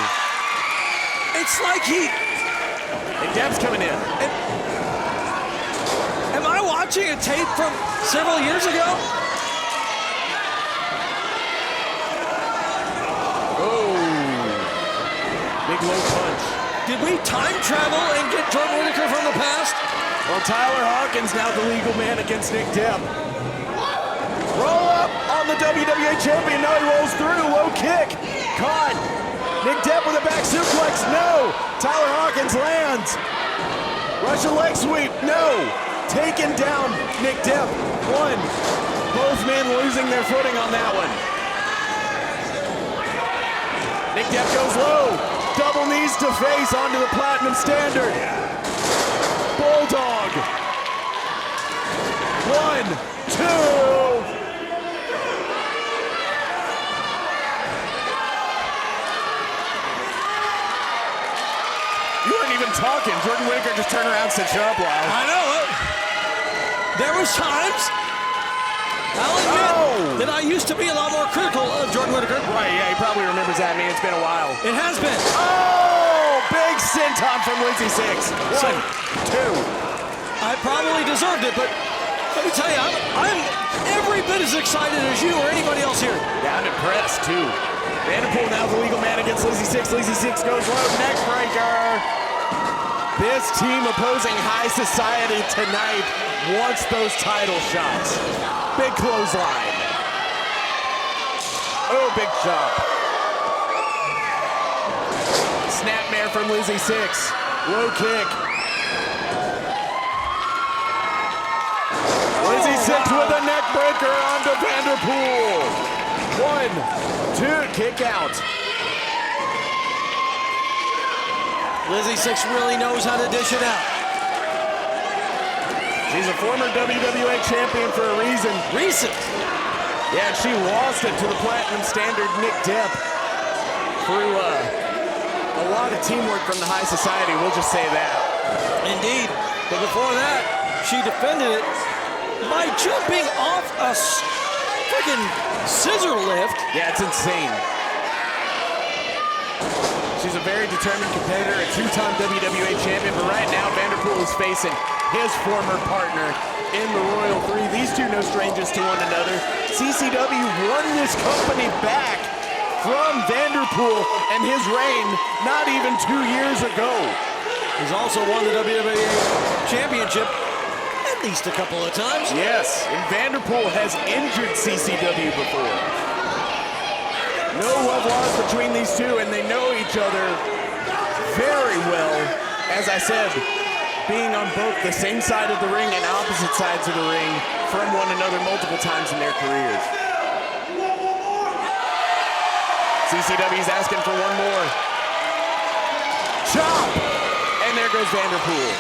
It's like he... And Deb's coming in. Am I watching a tape from several years ago? Oh. Big low punch. Did we time travel and get Jordan Whittaker from the past? Well, Tyler Hawkins now the legal man against Nick Deb. Roll up on the WWA champion. Now he rolls through. Low kick. Caught. Nick Deb with a back suplex. No. Tyler Hawkins lands. Russian leg sweep. No. Taken down. Nick Deb. One. Both men losing their footing on that one. Nick Deb goes low. Double knees to face onto the Platinum Standard. Bulldog. 1, 2. You weren't even talking. Jordan Whittaker just turned around and said, "Shut up, Lyle." I know it. There was times, I'll admit, that I used to be a lot more critical of Jordan Whittaker. Right, yeah, he probably remembers that. I mean, it's been a while. It has been. Oh, big senton from Lizzy Sixx. 1, 2. I probably deserved it, but let me tell you, I'm every bit as excited as you or anybody else here. Yeah, I'm impressed, too. Vanderpool now the legal man against Lizzy Sixx. Lizzy Sixx goes low, neck breaker. This team opposing high society tonight wants those title shots. Big clothesline. Oh, big chop. Snapmare from Lizzy Sixx. Low kick. Lizzy Sixx with a neck breaker onto Vanderpool. 1, 2, kick out. Lizzy Sixx really knows how to dish it out. She's a former WWA champion for a reason. Recent. Yeah, she lost it to the Platinum Standard Nick Deb through a lot of teamwork from the high society, we'll just say that. Indeed. But before that, she defended it by jumping off a freaking scissor lift. Yeah, it's insane. She's a very determined competitor, a two-time WWA champion, but right now Vanderpool is facing his former partner in the Royal Three. These two no strangers to one another. CCW won this company back from Vanderpool and his reign not even 2 years ago. He's also won the WWA championship at least a couple of times. Yes, and Vanderpool has injured CCW before. No love lost between these two, and they know each other very well. as I said, being on both the same side of the ring and opposite sides of the ring from one another multiple times in their careers. CCW's asking for one more. Chop! And there goes Vanderpool.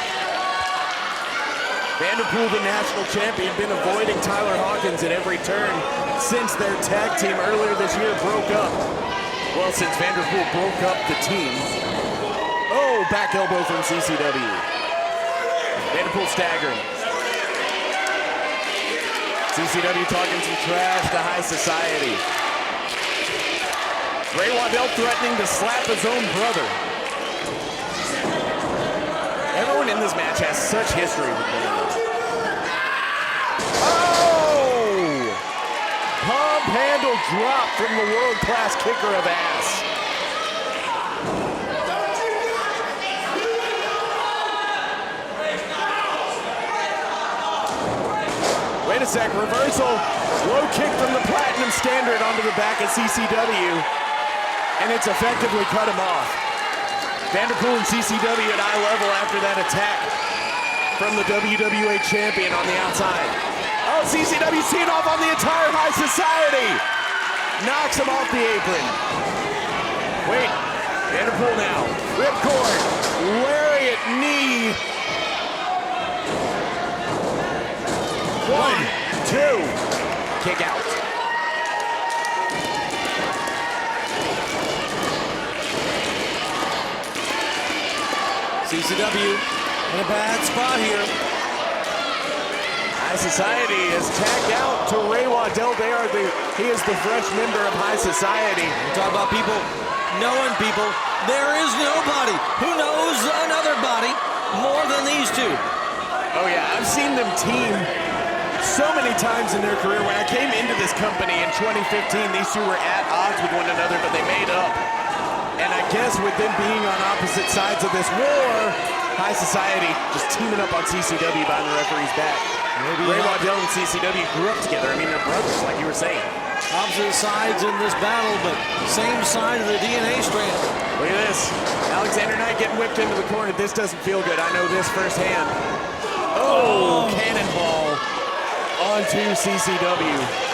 Vanderpool, the national champion, been avoiding Tyler Hawkins at every turn since their tag team earlier this year broke up. Well, since Vanderpool broke up the team. Oh, back elbow from CCW. Vanderpool staggering. CCW talking some trash to High Society. Ray Waddell threatening to slap his own brother. Everyone in this match has such history with them. Oh! Pump handle drop from the world-class kicker of ass. Wait a sec, reversal. Low kick from the Platinum Standard onto the back of CCW. And it's effectively cut him off. Vanderpool and CCW at eye level after that attack from the WWA champion on the outside. Oh, CCW teeing off on the entire High Society. Knocks him off the apron. Wait, Vanderpool now. Ripcord, lariat knee. 1, 2, kick out. CCW in a bad spot here. High Society is tagged out to Ray Waddell. He is the fresh member of High Society. We talk about people knowing people. There is nobody who knows another body more than these two. Oh yeah, I've seen them team so many times in their career. When I came into this company in 2015, these two were at odds with one another, but they made up. And I guess with them being on opposite sides of this war, High Society just teaming up on CCW behind the referee's back. Ray Waddell and CCW grew up together. I mean, they're brothers, like you were saying. Opposite sides in this battle, but same side of the DNA strand. Look at this. Alexander Knight getting whipped into the corner. This doesn't feel good. I know this firsthand. Oh, cannonball onto CCW.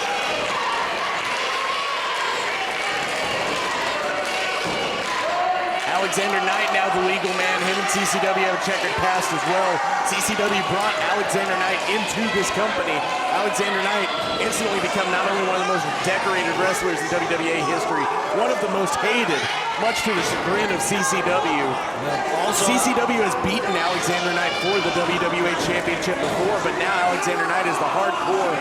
Alexander Knight now the legal man. Him and CCW have a checkered past as well. CCW brought Alexander Knight into this company. Alexander Knight instantly become not only one of the most decorated wrestlers in WWA history, one of the most hated, much to the chagrin of CCW. CCW has beaten Alexander Knight for the WWA Championship before, but now Alexander Knight is the hardcore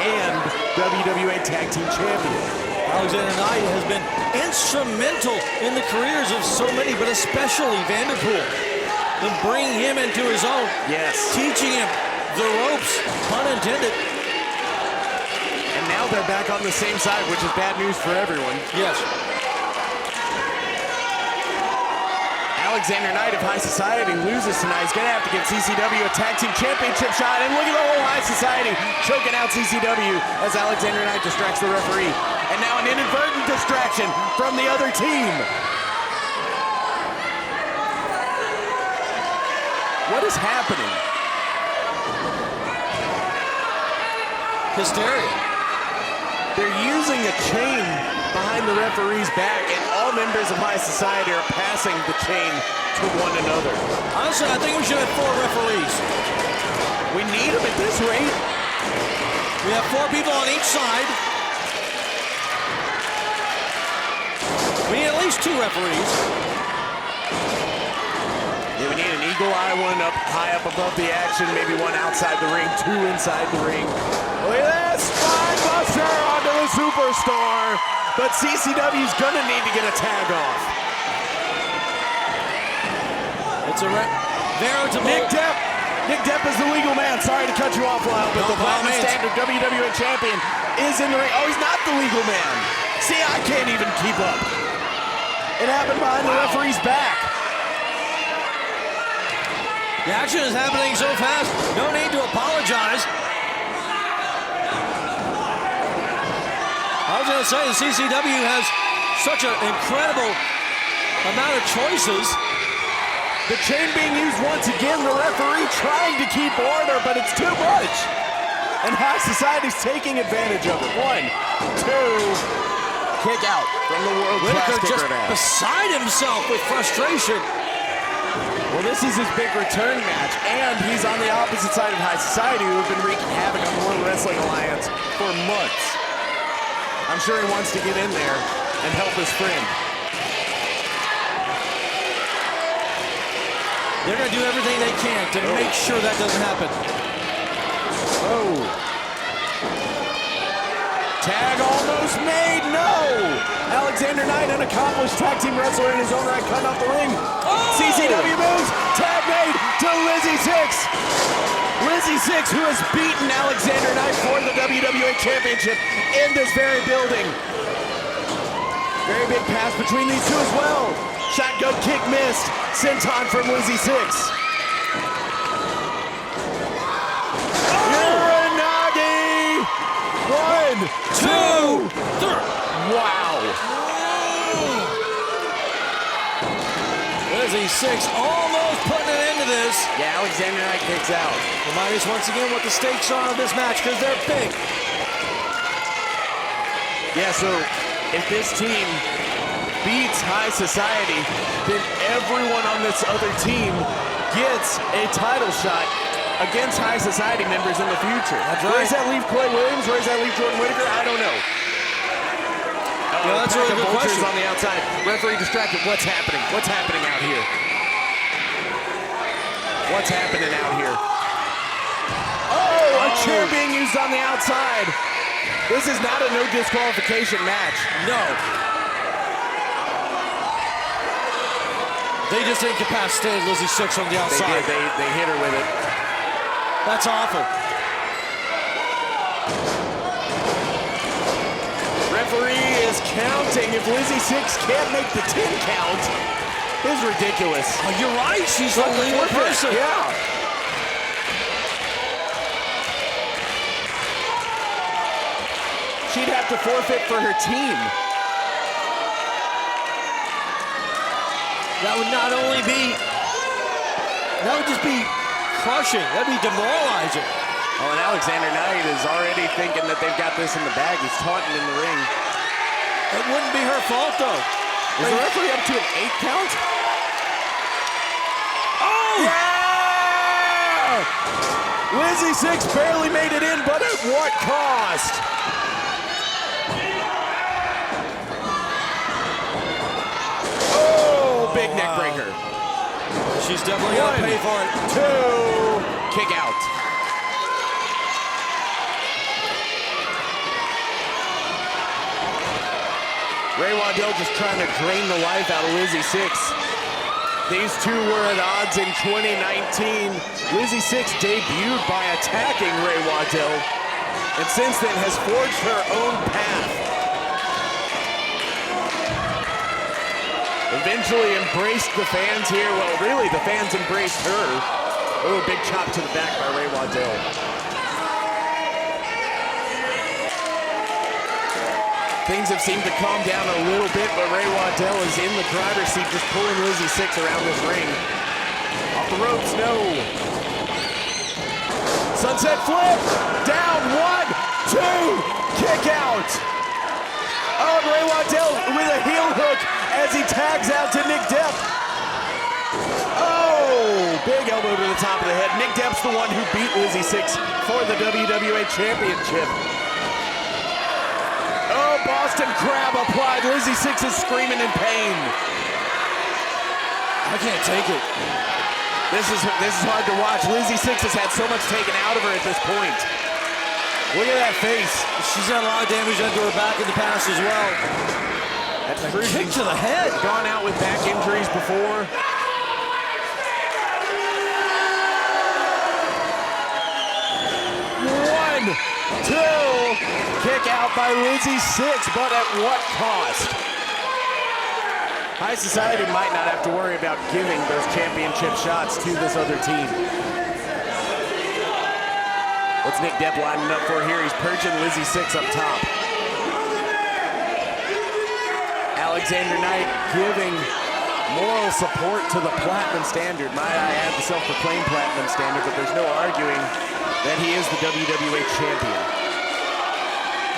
and WWA Tag Team Champion. Alexander Knight has been instrumental in the careers of so many, but especially Vanderpool. And bringing him into his own. Yes. Teaching him the ropes, pun intended. And now they're back on the same side, which is bad news for everyone. Yes. Alexander Knight of High Society loses tonight. He's going to have to give CCW a tag team championship shot. And look at the whole High Society choking out CCW as Alexander Knight distracts the referee. And now an inadvertent distraction from the other team. What is happening? Hysteria. They're using a chain behind the referee's back, and all members of High Society are passing the chain to one another. Honestly, I think we should have 4 referees. We need them at this rate. We have 4 people on each side. We need at least 2 referees. Yeah, we need an eagle eye, one up high up above the action, maybe one outside the ring, 2 inside the ring. Look at this, spine buster onto the superstar, but CCW's gonna need to get a tag off. It's a veritable... Nick Depp is the legal man. Sorry to cut you off, Lyle, but the Platinum Standard WWA champion is in the ring. Oh, he's not the legal man. See, I can't even keep up. It happened behind the referee's back. The action is happening so fast, no need to apologize. I was going to say, the CCW has such an incredible amount of choices. The chain being used once again. The referee trying to keep order, but it's too much. And High Society's taking advantage of it. 1, 2. Kick out from the world-class Whitaker kicker just now. beside himself with frustration. Well, this is his big return match, and he's on the opposite side of High Society, who have been wreaking havoc on the World Wrestling Alliance for months. I'm sure he wants to get in there and help his friend. They're going to do everything they can to make sure that doesn't happen. Oh. Tag almost made, no! Alexander Knight, an accomplished tag team wrestler in his own right, cutting off the ring. Oh! CCW moves, tag made to Lizzy Sixx. Lizzy Sixx, who has beaten Alexander Knight for the WWA Championship in this very building. Very big pass between these two as well. Shotgun kick missed, senton from Lizzy Sixx. One, 2, 3. Wow. Lizzy Sixx almost putting an end to this. Yeah, Alexander Knight kicks out. Remind us once again what the stakes are of this match, because they're big. Yeah, so if this team beats High Society, then everyone on this other team gets a title shot against High Society members in the future. That's Where right. does that leave Clay Williams? Where does that leave Jordan Whitaker? I don't know. Yeah, that's a really good Vultures question. on the outside. Referee distracted. What's happening? What's happening out here? What's happening out here? Oh, a chair being used on the outside. This is not a no disqualification match. No. They just incapacitated Lizzy Sixx on the They outside. did. They hit her with it. That's awful. Referee is counting. If Lizzy Sixx can't make the 10 count, it's ridiculous. Oh, you're right. She's the legal person. Yeah. She'd have to forfeit for her team. That would not only be, that would just be crushing. That'd be demoralizing. Oh, and Alexander Knight is already thinking that they've got this in the bag. He's taunting in the ring. It wouldn't be her fault, though. Is the referee up to an 8 count? Oh! Yeah! Lizzy Sixx barely made it in, but at what cost? Oh, big neck breaker. She's definitely going to pay for it. 2, kick out. Ray Waddell just trying to drain the life out of Lizzy Sixx. These two were at odds in 2019. Lizzy Sixx debuted by attacking Ray Waddell, and since then has forged her own path. Eventually embraced the fans here. Well, really, the fans embraced her. Oh, big chop to the back by Ray Waddell. Things have seemed to calm down a little bit, but Ray Waddell is in the driver's seat, just pulling Lizzy Sixx around this ring. Off the ropes, no. Sunset flip, down, 1, 2, kick out. Oh, and Ray Waddell with a heel hook as he tags out to Nick Depp. Oh, big elbow to the top of the head. Nick Depp's the one who beat Lizzy Sixx for the WWA Championship. Oh, Boston Crab applied. Lizzy Sixx is screaming in pain. I can't take it. This is hard to watch. Lizzy Sixx has had so much taken out of her at this point. Look at that face. She's had a lot of damage done to her back in the past as well. That's A true. kick She's to the head. gone out with back injuries before. One, 2, kick out by Lizzy Sixx, but at what cost? High Society might not have to worry about giving those championship shots to this other team. What's Nick Depp lining up for here? He's perching Lizzy Sixx up top. Alexander Knight giving Moral support to the Platinum Standard. Might I add the self-proclaimed Platinum Standard, but there's no arguing that he is the WWA champion.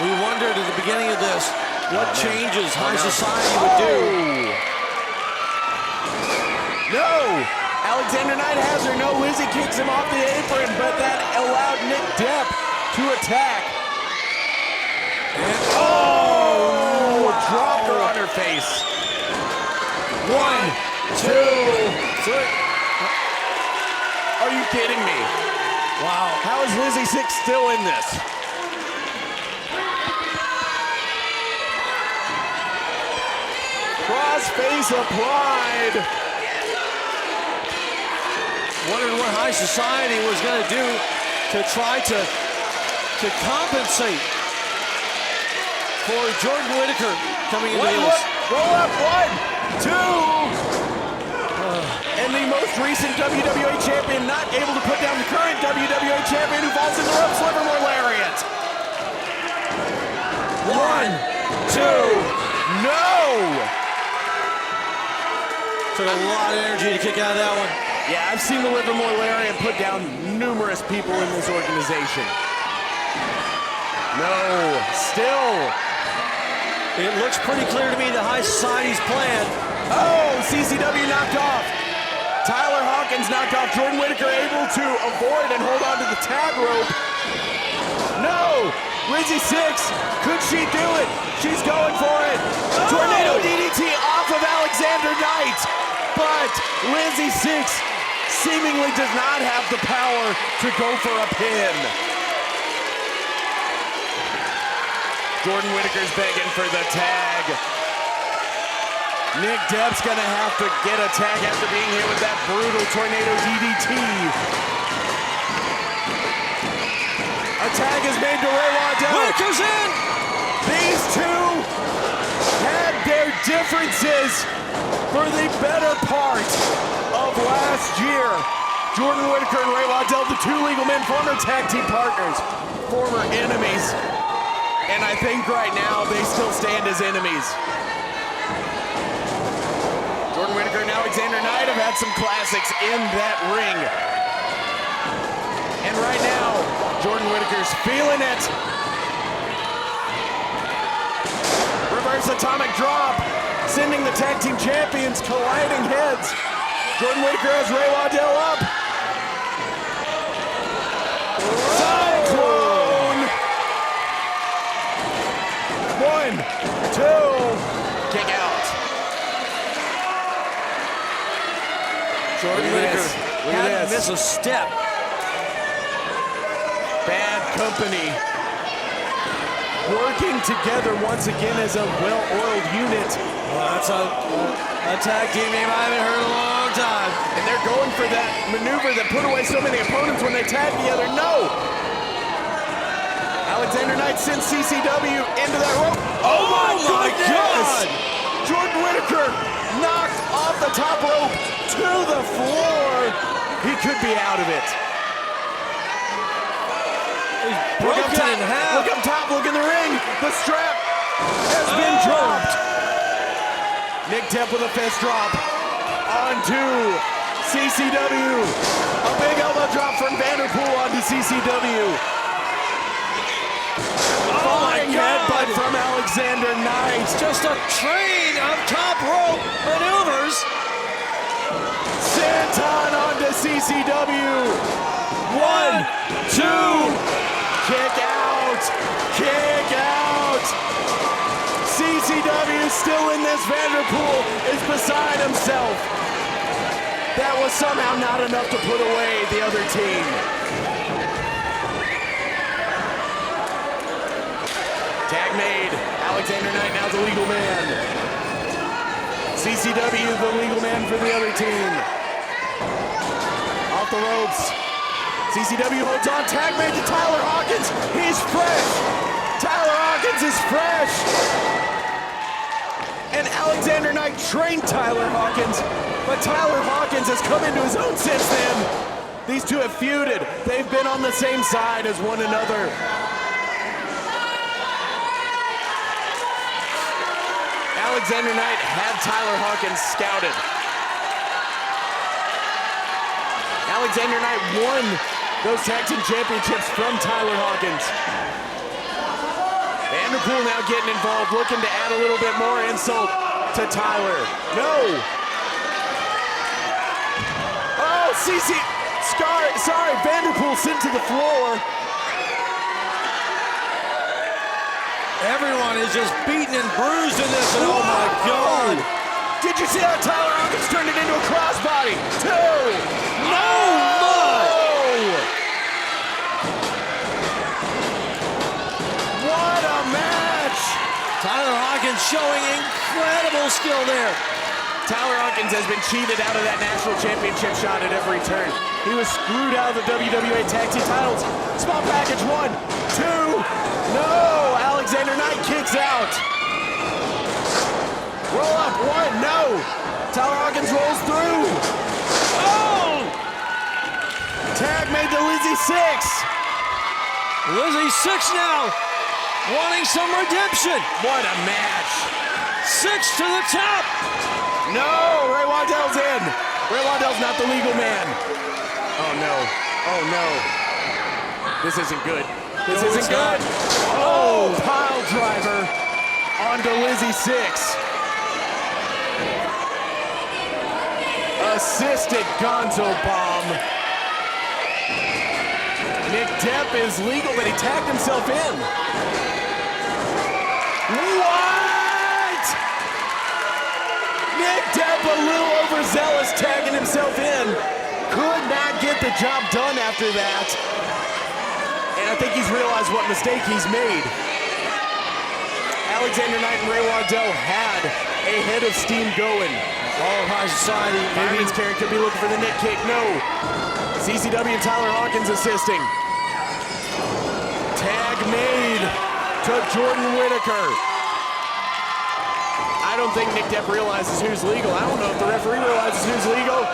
We wondered at the beginning of this what changes High Society would do. No! Alexander Knight has her. No, Lizzy kicks him off the apron, but that allowed Nick Depp to attack. And dropped her on her face. 1, 2, 3. Are you kidding me? Wow. How is Lizzy Sixx still in this? Crossface applied. Wondered what High Society was going to do to try to compensate for Jordan Whittaker coming into this. Roll up, 1, 2. And the most recent WWA champion not able to put down the current WWA champion who falls in the ropes, Livermore Lariat. 1, 2, no! Took a lot of energy to kick out of that one. Yeah, I've seen the Livermore Lariat put down numerous people in this organization. No, still. It looks pretty clear to me the High Society's plan. Oh, CCW knocked off. Tyler Hawkins knocked off. Jordan Whittaker able to avoid and hold on to the tag rope. No, Lizzy Sixx, could she do it? She's going for it. Oh. Tornado DDT off of Alexander Knight. But Lizzy Sixx seemingly does not have the power to go for a pin. Jordan Whittaker's begging for the tag. Nick Depp's gonna have to get a tag after being hit with that brutal tornado DDT. A tag is made to Ray Waddell. Whittaker's in! These two had their differences for the better part of last year. Jordan Whittaker and Ray Waddell, the two legal men, former tag team partners, former enemies. And I think right now they still stand as enemies. Jordan Whittaker and Alexander Knight have had some classics in that ring. And right now, Jordan Whittaker's feeling it. Reverse atomic drop, sending the tag team champions colliding heads. Jordan Whittaker has Ray Waddell up. Cyclone! 1, 2, kick out. Jordan Whittaker hadn't missed a step. Bad company. Working together once again as a well-oiled unit. Well, that's a tag team name I haven't heard in a long time. And they're going for that maneuver that put away so many opponents when they tag together. No! Alexander Knight sends CCW into that rope. Oh my God! Jordan Whittaker knocked off the top rope to the floor. He could be out of it. He's broken in half. Look up top, look in the ring. The strap has been dropped. Nick Depp with a fist drop onto CCW. A big elbow drop from Vanderpool onto CCW. Oh my God! Headbutt from Alexander Knight. Just a train of top rope maneuvers. Santon onto CCW. 1, 2, kick out, kick out. CCW still in this. Vanderpool is beside himself. That was somehow not enough to put away the other team. Tag made. Alexander Knight now the legal man. CCW the legal man for the other team. Off the ropes. CCW holds on. Tag made to Tyler Hawkins. He's fresh. Tyler Hawkins is fresh. And Alexander Knight trained Tyler Hawkins, but Tyler Hawkins has come into his own since then. These two have feuded. They've been on the same side as one another. Alexander Knight had Tyler Hawkins scouted. Alexander Knight won those tag team championships from Tyler Hawkins. Vanderpool now getting involved, looking to add a little bit more insult to Tyler. No. Oh, sorry, Vanderpool sent to the floor. Everyone is just beaten and bruised in this, and oh my God. Did you see how Tyler Hawkins turned it into a crossbody? 2. No! What a match! Tyler Hawkins showing incredible skill there. Tyler Hawkins has been cheated out of that national championship shot at every turn. He was screwed out of the WWA Tag Team titles. Small package 1, 2, no! Alexander Knight kicks out. Roll up 1, no! Tyler Hawkins rolls through. Oh! Tag made to Lizzy Sixx. Lizzy Sixx now wanting some redemption. What a match. Sixx to the top. No, Ray Waddell's in. Ray Waddell's not the legal man. Oh no, oh no. This isn't good. This isn't good. Oh, pile driver onto Lizzy Sixx. Assisted Gonzo bomb. Nick Depp is legal, but he tagged himself in. What? Nick Depp a little overzealous tagging himself in. Could not get the job done after that. And I think he's realized what mistake he's made. Alexander Knight and Ray Waddell had a head of steam going. All high society. Fireman's carry could be looking for the Nick kick. No. CCW and Tyler Hawkins assisting. Tag made to Jordan Whitaker. I don't think Nick Depp realizes who's legal. I don't know if the referee realizes who's legal.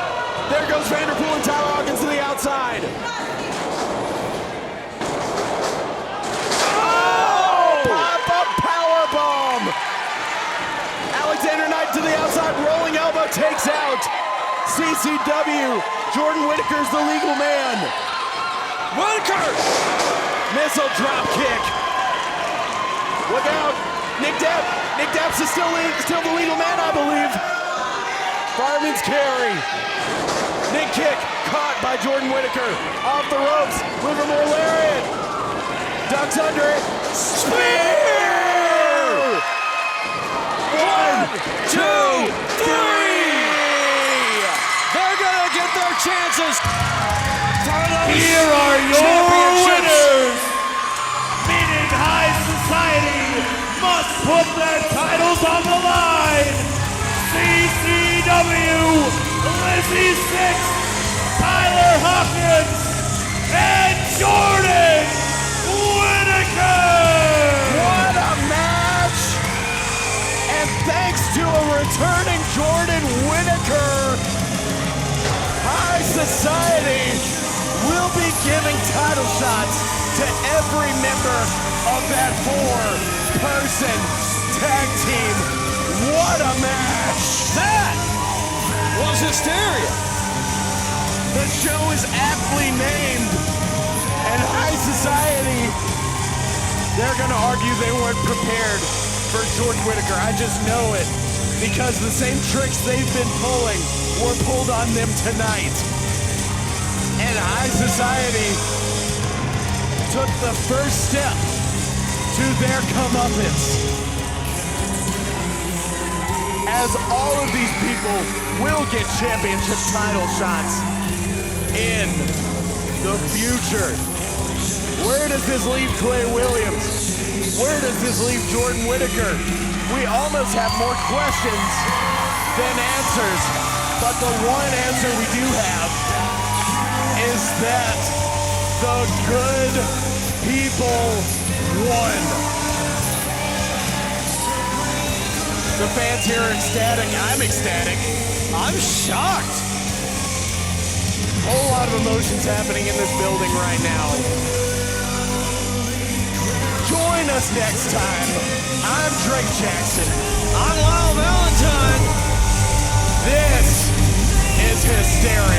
There goes Vanderpool and Tyler Hawkins to the outside. Oh! Pop-up powerbomb. Alexander Knight to the outside, rolling elbow takes out CCW. Jordan Whitaker's the legal man. Whitaker! Missile drop kick. Look out, Nick Depp. Nick Depp's is still the legal man, I believe. Fireman's carry. Nick kick, caught by Jordan Whitaker. Off the ropes, Livermore lariat. Ducks under it. Spear! 1, 2, 3! They're gonna get their chances. Here are your winners, meaning High Society must put their titles on the line. CCW, Lizzy Sixx, Tyler Hawkins, and Jordan Whitaker! What a match! And thanks to a returning Jordan Whitaker, High Society will be giving title shots to every member of that 4-person tag team. What a match! That was Hysteria. The show is aptly named, and High Society, they're gonna argue they weren't prepared for Jordan Whitaker. I just know it, because the same tricks they've been pulling were pulled on them tonight. And High Society took the first step to their comeuppance. As all of these people will get championship title shots in the future. Where does this leave Clay Williams? Where does this leave Jordan Whitaker? We almost have more questions than answers, but the one answer we do have is that the good people won. The fans here are ecstatic. I'm ecstatic. I'm shocked. Whole lot of emotions happening in this building right now. Join us next time. I'm Drake Jackson. I'm Lyle Valentine. This is Hysteria.